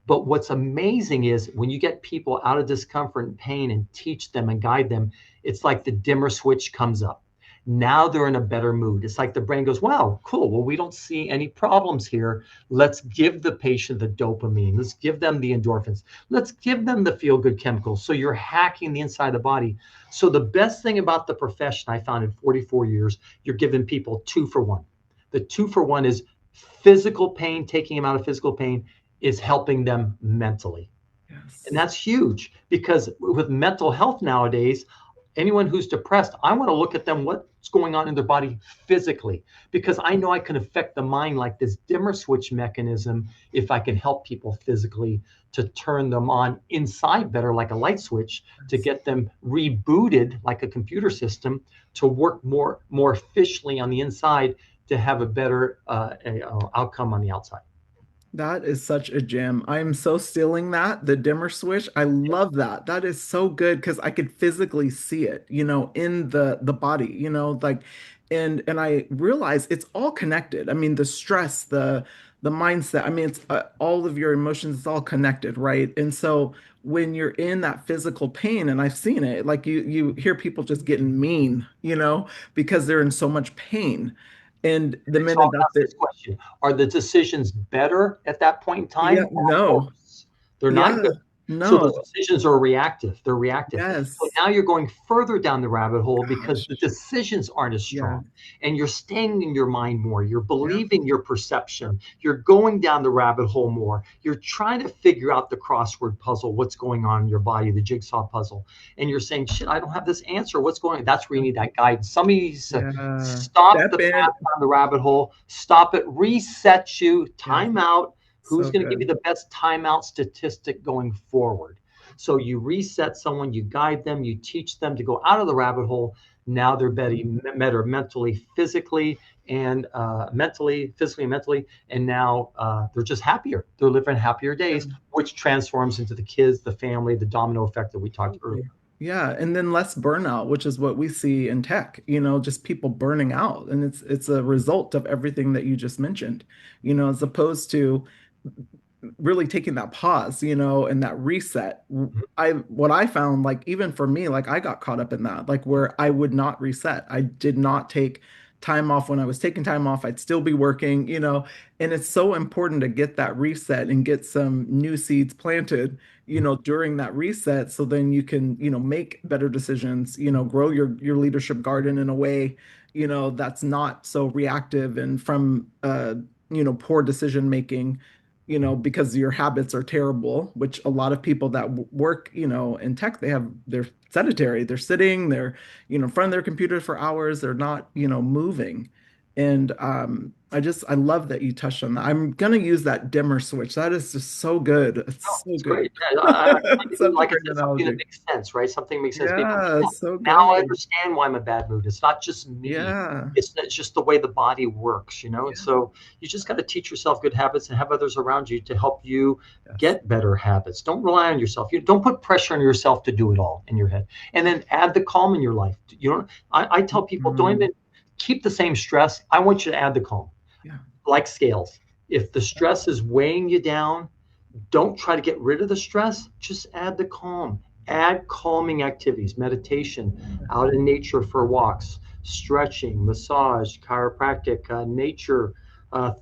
But what's amazing is when you get people out of discomfort and pain and teach them and guide them, it's like the dimmer switch comes up. Now they're in a better mood. It's like the brain goes, wow, cool. Well, we don't see any problems here. Let's give the patient the dopamine. Let's give them the endorphins. Let's give them the feel good chemicals. So you're hacking the inside of the body. So the best thing about the profession I found in 44 years, you're giving people 2 for 1. The 2 for 1 is physical pain, taking them out of physical pain, is helping them mentally. And Yes. that's huge because with mental health nowadays, anyone who's depressed, I want to look at them, what's going on in their body physically, because I know I can affect the mind like this dimmer switch mechanism if I can help people physically to turn them on inside better, like a light switch, to Yes. get them rebooted like a computer system to work more efficiently on the inside to have a better outcome on the outside. That is such a gem. I am so stealing that, the dimmer switch. I love that. That is so good because I could physically see it, in the body, like and I realize it's all connected. I mean, the stress, the mindset, I mean, it's all of your emotions, it's all connected, right? And so when you're in that physical pain, and I've seen it, like you hear people just getting mean, because they're in so much pain. And the So minute I'll that ask this question. Are the decisions better at that point in yeah, time or no. worse? They're not Yeah, good. So the no. decisions are reactive. They're reactive. So Yes. now you're going further down the rabbit hole because the Gosh. decisions aren't as Yeah. strong. And you're staying in your mind more. You're Yep. believing your Yep. perception. You're going down the rabbit hole more. You're trying to figure out the crossword puzzle, what's going on in your body, the jigsaw puzzle. And you're saying, shit, I don't have this answer. What's going on? That's where you need that guidance. Somebody needs to Yeah. stop Step the in. path down the rabbit hole, stop it, reset you, Yeah. time out. Who's So going to give you good. the best timeout statistic going forward? So you reset someone, you guide them, you teach them to go out of the rabbit hole. Now they're better mentally, physically, and physically and mentally. And now they're just happier. They're living happier Yeah. days, which transforms into the kids, the family, the domino effect that we talked earlier. Absolutely. Yeah, and then less burnout, which is what we see in tech, just people burning out. And it's a result of everything that you just mentioned, as opposed to really taking that pause, and that reset. What I found, like even for me, like I got caught up in that, like where I would not reset. I did not take time off. When I was taking time off, I'd still be working, and it's so important to get that reset and get some new seeds planted, during that reset, so then you can, make better decisions, grow your leadership garden in a way, that's not so reactive and from poor decision making, because your habits are terrible, which a lot of people that work, in tech, they're sedentary. They're sitting, they're, in front of their computers for hours. They're not, moving. And I love that you touched on that. I'm gonna use that dimmer switch. That is just so good. It's Oh, so it's great. good. Yeah, It's such a like I great said, something that analogy. makes sense, right? Something makes sense. People, Yeah, yeah, so now I good. understand why I'm in a bad mood. It's not just me. Yeah. It's just the way the body works. And Yeah. so you just got to teach yourself good habits and have others around you to help you Yes. get better habits. Don't rely on yourself. You don't put pressure on yourself to do it all in your head. And then add the calm in your life. You don't. I tell people, don't Mhm. even keep the same stress. I want you to add the calm, Yeah. like scales. If the stress is weighing you down, don't try to get rid of the stress, just add the calm. Add calming activities, meditation, out in nature for walks, stretching, massage, chiropractic, nature,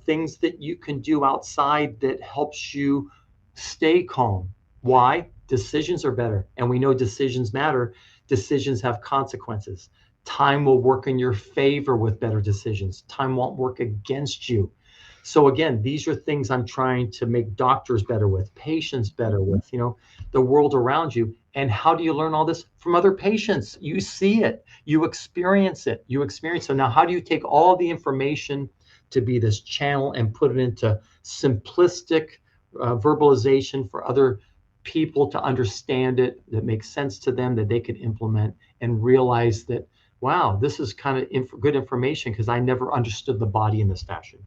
things that you can do outside that helps you stay calm. Why? Decisions are better. And we know decisions matter. Decisions have consequences. Time will work in your favor with better decisions. Time won't work against you. So again, these are things I'm trying to make doctors better with, patients better with, the world around you. And how do you learn all this? From other patients. You see it, you experience it, So now how do you take all the information to be this channel and put it into simplistic verbalization for other people to understand it, that makes sense to them, that they can implement and realize that, wow, this is kind of good information because I never understood the body in this fashion.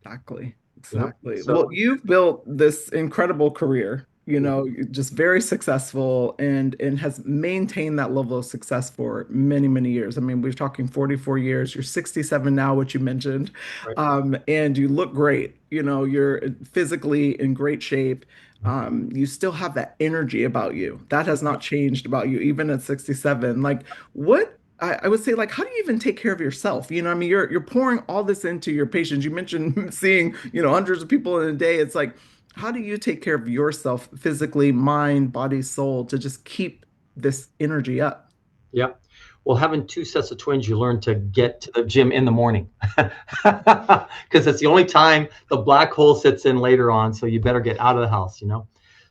Exactly. Yep. Exactly. Well, So, you've built this incredible career, yeah, just very successful and has maintained that level of success for many, many years. I mean, we're talking 44 years. You're 67 now, which you mentioned. right. And you look great. You're physically in great shape. You still have that energy about you. That has not changed about you, even at 67. Like, what I would say, like, how do you even take care of yourself? I mean, you're pouring all this into your patients. You mentioned seeing, hundreds of people in a day. It's like, how do you take care of yourself physically, mind, body, soul, to just keep this energy up? Yep. Well, having two sets of twins, you learn to get to the gym in the morning because it's the only time the black hole sits in later on. So you better get out of the house.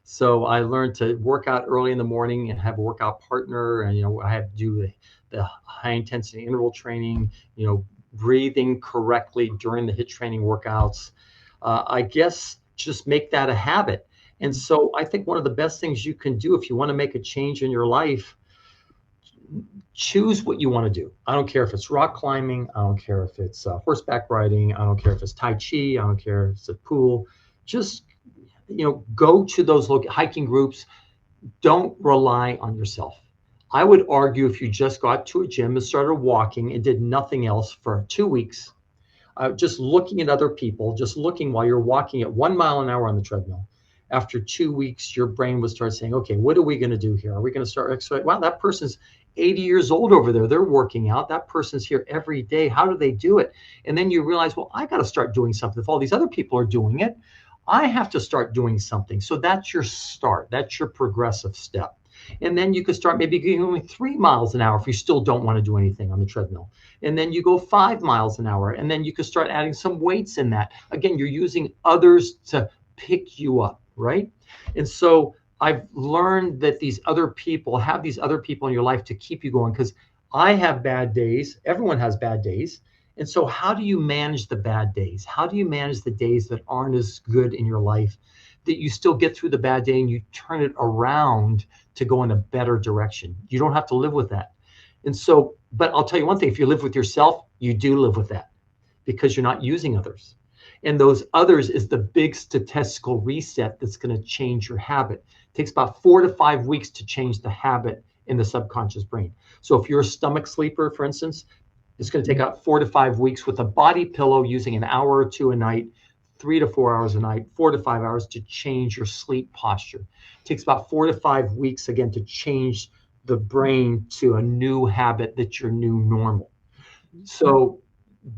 So I learned to work out early in the morning and have a workout partner. And, I have to do the high intensity interval training, breathing correctly during the HIIT training workouts. I guess just make that a habit. And so I think one of the best things you can do if you want to make a change in your life, choose what you want to do. I don't care if it's rock climbing. I don't care if it's horseback riding. I don't care if it's Tai Chi. I don't care if it's a pool. Just, go to those hiking groups. Don't rely on yourself. I would argue if you just got to a gym and started walking and did nothing else for 2 weeks, just looking at other people, just looking while you're walking at 1 mile an hour on the treadmill. After 2 weeks, your brain would start saying, okay, what are we going to do here? Are we going to start exercising? Wow, that person's 80 years old over there. They're working out. That person's here every day. How do they do it? And then you realize, well, I got to start doing something. If all these other people are doing it, I have to start doing something. So that's your start. That's your progressive step. And then you could start maybe going 3 miles an hour if you still don't want to do anything on the treadmill. And then you go 5 miles an hour. And then you could start adding some weights in that. Again, you're using others to pick you up, right? And so I've learned that these other people in your life to keep you going, because I have bad days. Everyone has bad days. And so how do you manage the bad days? How do you manage the days that aren't as good in your life, that you still get through the bad day and you turn it around to go in a better direction? You don't have to live with that. And so, but I'll tell you one thing, if you live with yourself, you do live with that because you're not using others. And those others is the big statistical reset that's going to change your habit. It takes about 4 to 5 weeks to change the habit in the subconscious brain. So if you're a stomach sleeper, for instance, it's going to take about 4 to 5 weeks with a body pillow, using an hour or two a night, 3 to 4 hours a night, 4 to 5 hours to change your sleep posture. It takes about 4 to 5 weeks, again, to change the brain to a new habit that's your new normal. So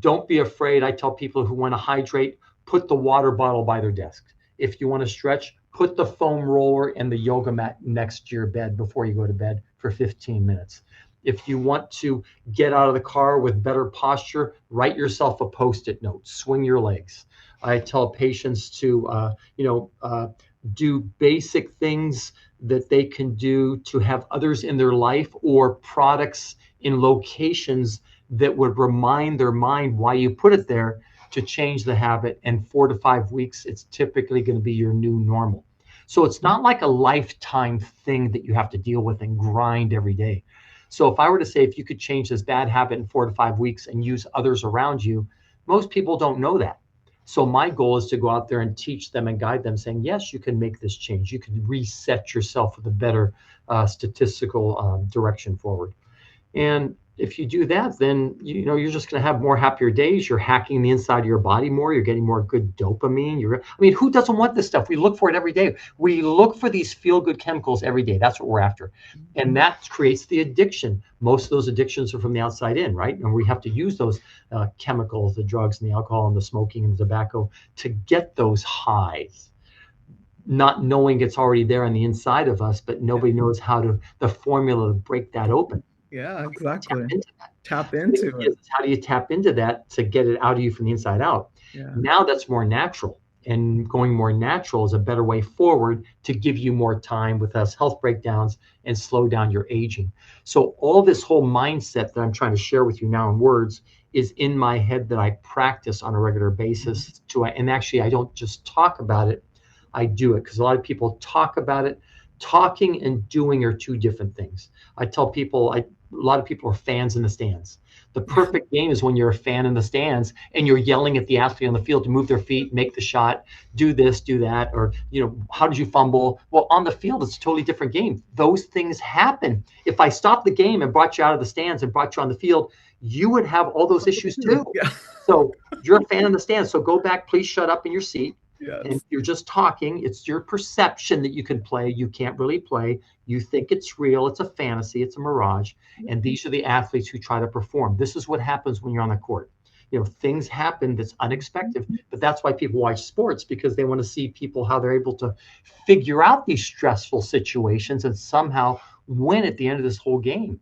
don't be afraid. I tell people who want to hydrate, put the water bottle by their desk. If you want to stretch, put the foam roller and the yoga mat next to your bed before you go to bed for 15 minutes. If you want to get out of the car with better posture, write yourself a Post-it note, swing your legs. I tell patients to, do basic things that they can do to have others in their life or products in locations that would remind their mind why you put it there, to change the habit. And 4 to 5 weeks, it's typically going to be your new normal. So it's not like a lifetime thing that you have to deal with and grind every day. So if I were to say, if you could change this bad habit in 4 to 5 weeks and use others around you, most people don't know that. So my goal is to go out there and teach them and guide them, saying, yes, you can make this change. You can reset yourself with a better statistical direction forward. And if you do that, then you're just going to have more happier days. You're hacking the inside of your body more. You're getting more good dopamine. Who doesn't want this stuff? We look for it every day. We look for these feel-good chemicals every day. That's what we're after. And that creates the addiction. Most of those addictions are from the outside in, right? And we have to use those chemicals, the drugs and the alcohol and the smoking and the tobacco, to get those highs, not knowing it's already there on the inside of us, but nobody knows the formula to break that open. Yeah, Tap exactly. into that. Tap But the into key it. is how do you tap into that to get it out of you from the inside out? Yeah. Now that's more natural. And going more natural is a better way forward to give you more time with less health breakdowns and slow down your aging. So all this whole mindset that I'm trying to share with you now in words is in my head that I practice on a regular Mhm. basis to, and actually I don't just talk about it, I do it, because a lot of people talk about it. Talking and doing are two different things. I tell people, a lot of people are fans in the stands. The Yeah. perfect game is when you're a fan in the stands and you're yelling at the athlete on the field to move their feet, make the shot, do this, do that, or how did you fumble? Well, on the field, it's a totally different game. Those things happen. If I stopped the game and brought you out of the stands and brought you on the field, you would have all those issues too. Yeah. So you're a fan in the stands. So go back, please shut up in your seat. And Yes. you're just talking. It's your perception that you can play. You can't really play. You think it's real. It's a fantasy. It's a mirage. And these are the athletes who try to perform. This is what happens when you're on the court. Things happen that's unexpected, but that's why people watch sports, because they want to see people how they're able to figure out these stressful situations and somehow win at the end of this whole game.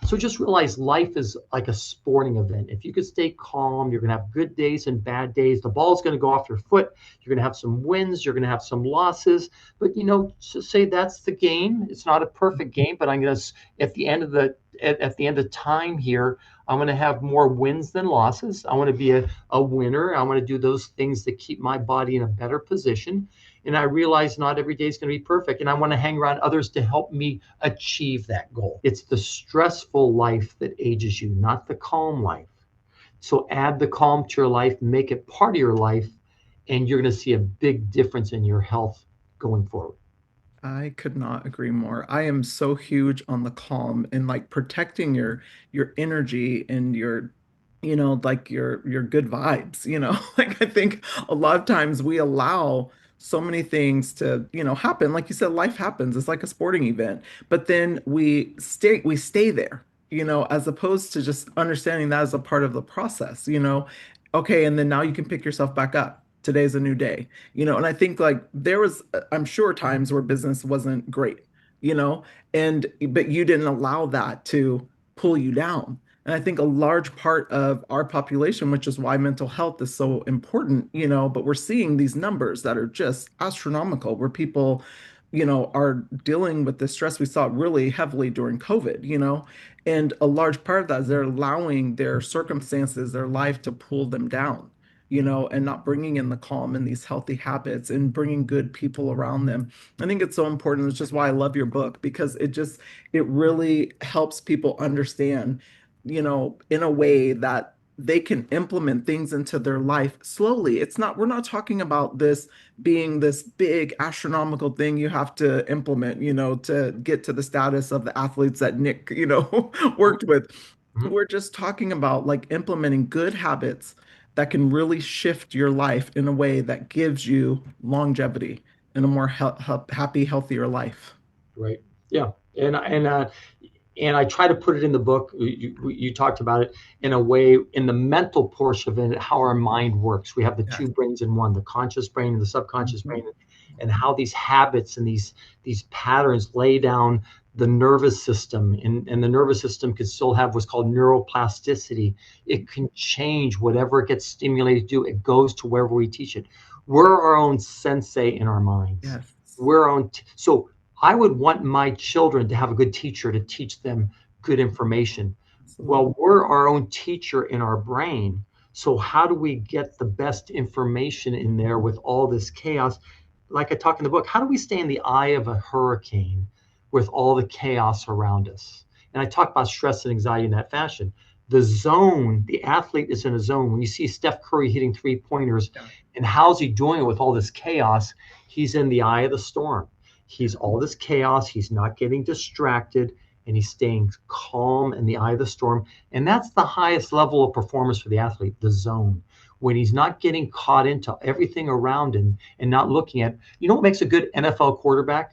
So just realize life is like a sporting event. If you could stay calm, you're going to have good days and bad days. The ball's going to go off your foot. You're going to have some wins. You're going to have some losses. But just say that's the game. It's not a perfect game, but I'm going to at the end of the end of time here, I'm going to have more wins than losses. I want to be a winner. I want to do those things that keep my body in a better position. And I realize not every day is going to be perfect. And I want to hang around others to help me achieve that goal. It's the stressful life that ages you, not the calm life. So add the calm to your life, make it part of your life, and you're going to see a big difference in your health going forward. I could not agree more. I am so huge on the calm and like protecting your energy and like your good vibes. Like I think a lot of times we allow so many things to happen. Like you said, life happens. It's like a sporting event. But then we stay there, as opposed to just understanding that as a part of the process. Okay, and then now you can pick yourself back up. Today's a new day. And I think like there was, I'm sure, times where business wasn't great, but you didn't allow that to pull you down. And I think a large part of our population, which is why mental health is so important, but we're seeing these numbers that are just astronomical, where people are dealing with the stress. We saw it really heavily during COVID, and a large part of that is they're allowing their circumstances, their life to pull them down, and not bringing in the calm and these healthy habits and bringing good people around them. I think it's so important. It's just why I love your book, because it really helps people understand, in a way that they can implement things into their life slowly. We're not talking about this being this big astronomical thing you have to implement, to get to the status of the athletes that Nick, worked with. Mhm. We're just talking about like implementing good habits that can really shift your life in a way that gives you longevity and a more happy, healthier life. Right. Yeah. And I try to put it in the book. You talked about it in a way, in the mental portion of it, how our mind works. We have the two Yes. brains in one, the conscious brain and the subconscious Mhm. brain, and how these habits and these patterns lay down the nervous system. And the nervous system can still have what's called neuroplasticity. It can change whatever it gets stimulated to do. It goes to wherever we teach it. We're our own sensei in our minds. Yes. We're our own. So I would want my children to have a good teacher to teach them good information. Absolutely. Well, we're our own teacher in our brain. So, how do we get the best information in there with all this chaos? Like I talk in the book, how do we stay in the eye of a hurricane with all the chaos around us? And I talk about stress and anxiety in that fashion. The athlete is in a zone. When you see Steph Curry hitting 3 pointers, Yeah. and how's he doing it with all this chaos? He's in the eye of the storm. He's all this chaos. He's not getting distracted, and he's staying calm in the eye of the storm. And that's the highest level of performance for the athlete, the zone. When he's not getting caught into everything around him and not looking at, what makes a good NFL quarterback?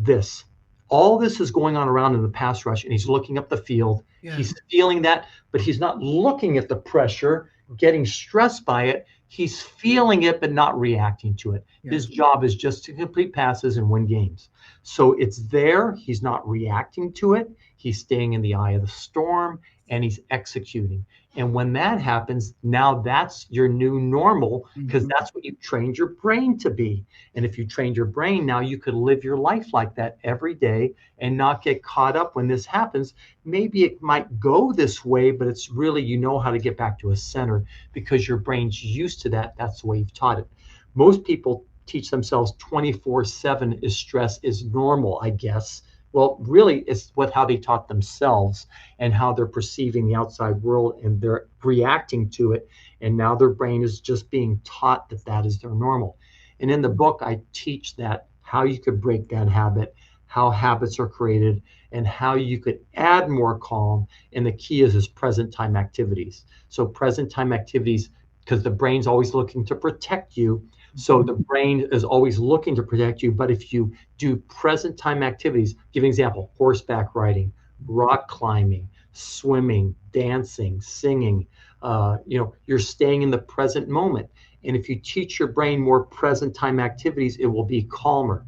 This. All this is going on around in the pass rush, and he's looking up the field. Yeah. He's feeling that, but he's not looking at the pressure, getting stressed by it. He's feeling it, but not reacting to it. His Yes. job is just to complete passes and win games. So it's there. He's not reacting to it. he's staying in the eye of the storm, and he's executing. And when that happens, now that's your new normal, because Mhm. that's what you trained your brain to be. And if you trained your brain, now you could live your life like that every day and not get caught up when this happens. Maybe it might go this way, but it's really, you know how to get back to a center because your brain's used to that. That's the way you've taught it. Most people teach themselves 24/7 is stress is normal, I guess. Well, really, it's what how they taught themselves and how they're perceiving the outside world, and they're reacting to it. And now their brain is just being taught that that is their normal. And in the book, I teach that how you could break that habit, how habits are created, and how you could add more calm. And the key is present time activities. So present time activities, because the brain's always looking to protect you. So the brain is always looking to protect you. But if you do present time activities, give an example: horseback riding, rock climbing, swimming, dancing, singing. You're staying in the present moment. And if you teach your brain more present time activities, it will be calmer.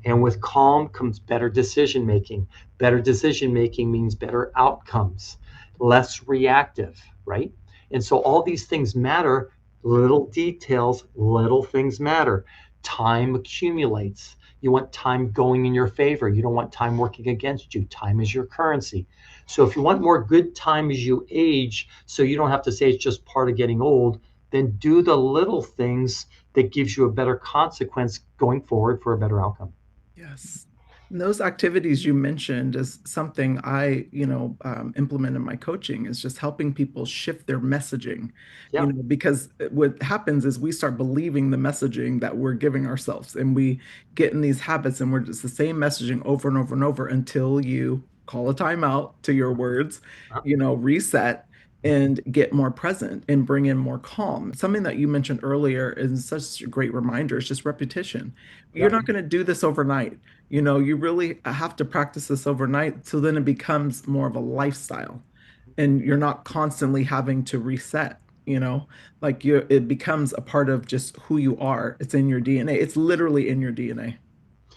And with calm comes better decision making. Better decision making means better outcomes, less reactive, right? And so all these things matter. Little details, little things matter. Time accumulates. You want time going in your favor. You don't want time working against you. Time is your currency. So if you want more good time as you age, so you don't have to say it's just part of getting old, then do the little things that gives you a better consequence going forward for a better outcome. Yes. And those activities you mentioned is something I, implement in my coaching is just helping people shift their messaging, Yeah. because what happens is we start believing the messaging that we're giving ourselves and we get in these habits and we're just the same messaging over and over and over until you call a timeout to your words, Uh, reset and get more present and bring in more calm. Something that you mentioned earlier is such a great reminder. It's just repetition. You're yeah. not going to do this overnight. You really have to practice this overnight. So then it becomes more of a lifestyle and you're not constantly having to reset, like it becomes a part of just who you are. It's in your DNA. It's literally in your DNA.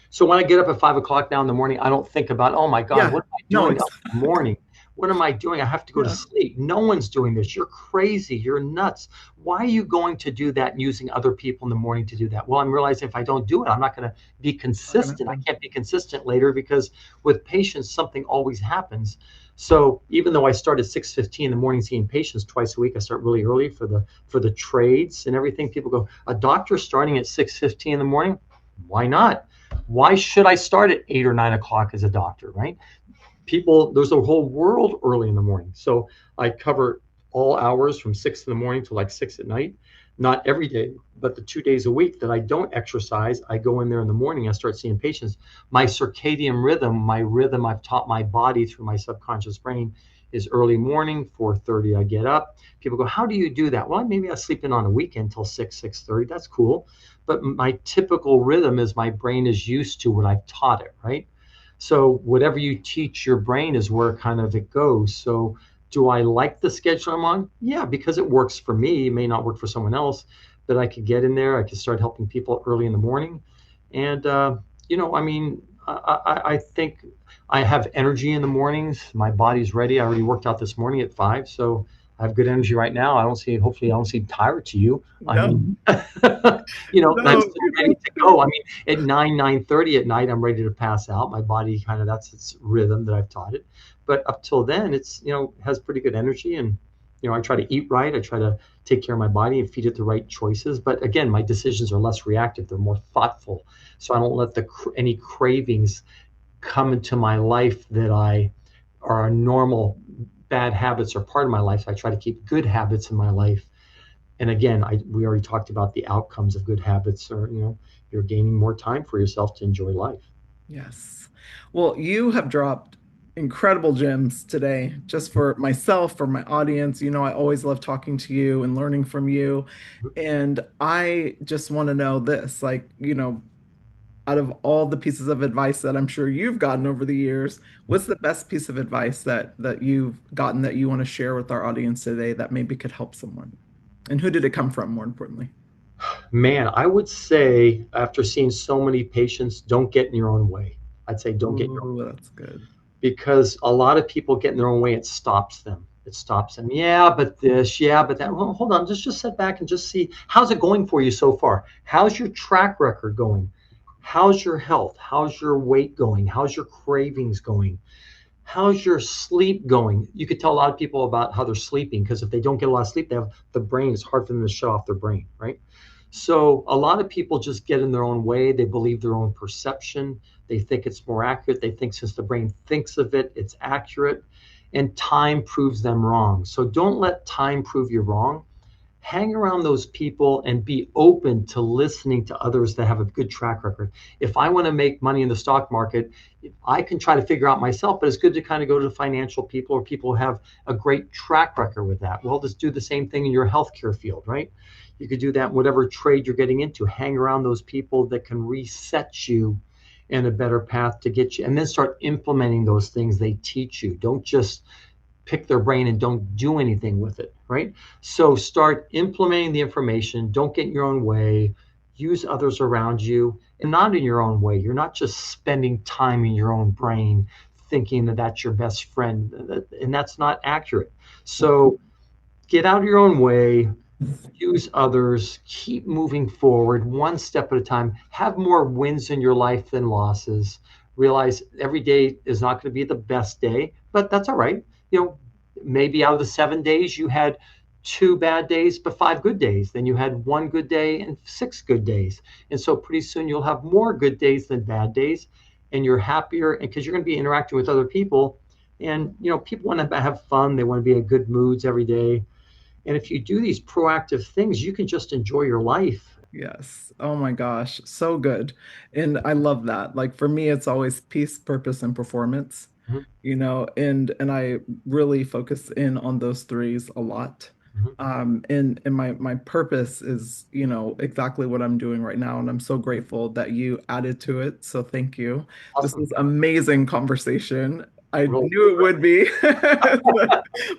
So when I get up at 5 o'clock now in the morning, I don't think about, oh my God, Yeah. what am I No, doing up in the morning? What am I doing? I have to go to yeah. sleep. No one's doing this. You're crazy. You're nuts. Why are you going to do that and using other people in the morning to do that? Well, I'm realizing if I don't do it, I'm not going to be Not gonna consistent. I happen. can't be consistent later because with patients, something always happens. So even though I start at 6:15 in the morning seeing patients twice a week, I start really early for the trades and everything. People go, a doctor starting at 6:15 in the morning? Why not? Why should I start at 8 or 9 o'clock as a doctor, right? People, there's a whole world early in the morning. So I cover all hours from 6 in the morning to like 6 at night. Not every day, but the 2 days a week that I don't exercise, I go in there in the morning. I start seeing patients. My circadian rhythm, my rhythm I've taught my body through my subconscious brain is early morning, 4:30 I get up. People go, how do you do that? Well, maybe I sleep in on a weekend till 6:30. That's cool. But my typical rhythm is my brain is used to what I've taught it, right? So whatever you teach your brain is where kind of it goes. So do I like the schedule I'm on? Yeah, because it works for me. It may not work for someone else, but I could get in there. I could start helping people early in the morning. And, I mean, I think I have energy in the mornings. My body's ready. I already worked out this morning at 5. So I have good energy right now. Hopefully, I don't seem tired to you. I No, mean, I'm no, still you're ready not to there. go. I mean, at 9:30 at night, I'm ready to pass out. My body kind of, that's its rhythm that I've taught it. But up till then, it's, has pretty good energy. And, I try to eat right. I try to take care of my body and feed it the right choices. But again, my decisions are less reactive. They're more thoughtful. So I don't let any cravings come into my life that are normal bad habits are part of my life. So I try to keep good habits in my life. And again, we already talked about the outcomes of good habits are, you're gaining more time for yourself to enjoy life. Yes. Well, you have dropped incredible gems today, just for myself, for my audience. I always love talking to you and learning from you. And I just want to know this, like, out of all the pieces of advice that I'm sure you've gotten over the years, what's the best piece of advice that you've gotten that you want to share with our audience today that maybe could help someone? And who did it come from, more importantly? Man, I would say after seeing so many patients, don't get in your own way. I'd say don't get in your own Ooh, way. that's good. because a lot of people get in their own way. It stops them. It stops them. Yeah, but this, yeah, but that. Well, hold on. Just sit back and just see, how's it going for you so far? How's your track record going? How's your health? How's your weight going? How's your cravings going? How's your sleep going? You could tell a lot of people about how they're sleeping, because if they don't get a lot of sleep, they have the brain, it's hard for them to shut off their brain, right? So a lot of people just get in their own way. They believe their own perception. They think it's more accurate. They think since the brain thinks of it, it's accurate. And time proves them wrong. So don't let time prove you wrong. Hang around those people and be open to listening to others that have a good track record. If I want to make money in the stock market, I can try to figure out myself, but it's good to kind of go to financial people or people who have a great track record with that. Well, just do the same thing in your healthcare field, right? You could do that in whatever trade you're getting into. Hang around those people that can reset you in a better path to get you, and then start implementing those things they teach you. Don't just pick their brain and don't do anything with it, right? So start implementing the information. Don't get in your own way. Use others around you, and not in your own way. You're not just spending time in your own brain thinking that that's your best friend, and that's not accurate. So get out of your own way. Use others, keep moving forward one step at a time. Have more wins in your life than losses. Realize every day is not going to be the best day, but that's all right. Maybe out of the 7 days you had 2 bad days but 5 good days. Then you had 1 good day and 6 good days, and so pretty soon you'll have more good days than bad days, and you're happier, and because you're going to be interacting with other people. And people want to have fun. They want to be in good moods every day. And if you do these proactive things, you can just enjoy your life. Yes. Oh my gosh. So good. And I love that. Like for me, it's always peace, purpose, and performance, Mhm, and I really focus in on those threes a lot. mhm. And my purpose is, exactly what I'm doing right now. And I'm so grateful that you added to it. So thank you. This Awesome. was amazing conversation. I Well, knew it would be,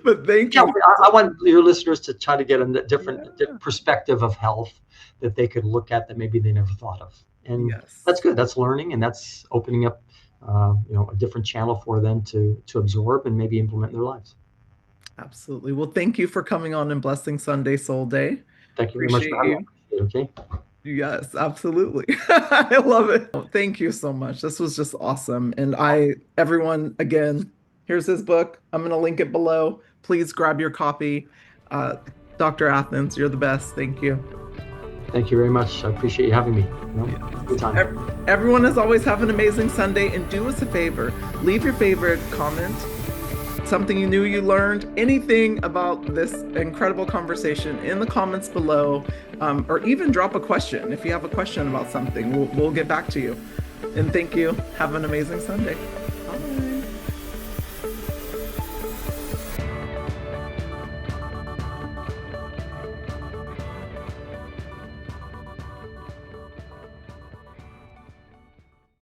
but thank yeah, you. I want your listeners to try to get a different Yeah. perspective of health that they could look at that maybe they never thought of. And that's Yes. good. That's learning, and that's opening up, a different channel for them to absorb and maybe implement in their lives. Absolutely. Well, thank you for coming on and blessing Sunday Soul Day. Thank you very much for Appreciate having me. you. I appreciate it, okay? Yes, absolutely. I love it. Thank you so much. This was just awesome. And everyone, again, here's his book. I'm going to link it below. Please grab your copy. Uh, Dr. Athens, you're the best. Thank you. Thank you very much. I appreciate you having me. Good time. Everyone, as always, have an amazing Sunday, and do us a favor. Leave your favorite comment, something you knew you learned, anything about this incredible conversation in the comments below, or even drop a question. If you have a question about something, we'll get back to you. And thank you. Have an amazing Sunday.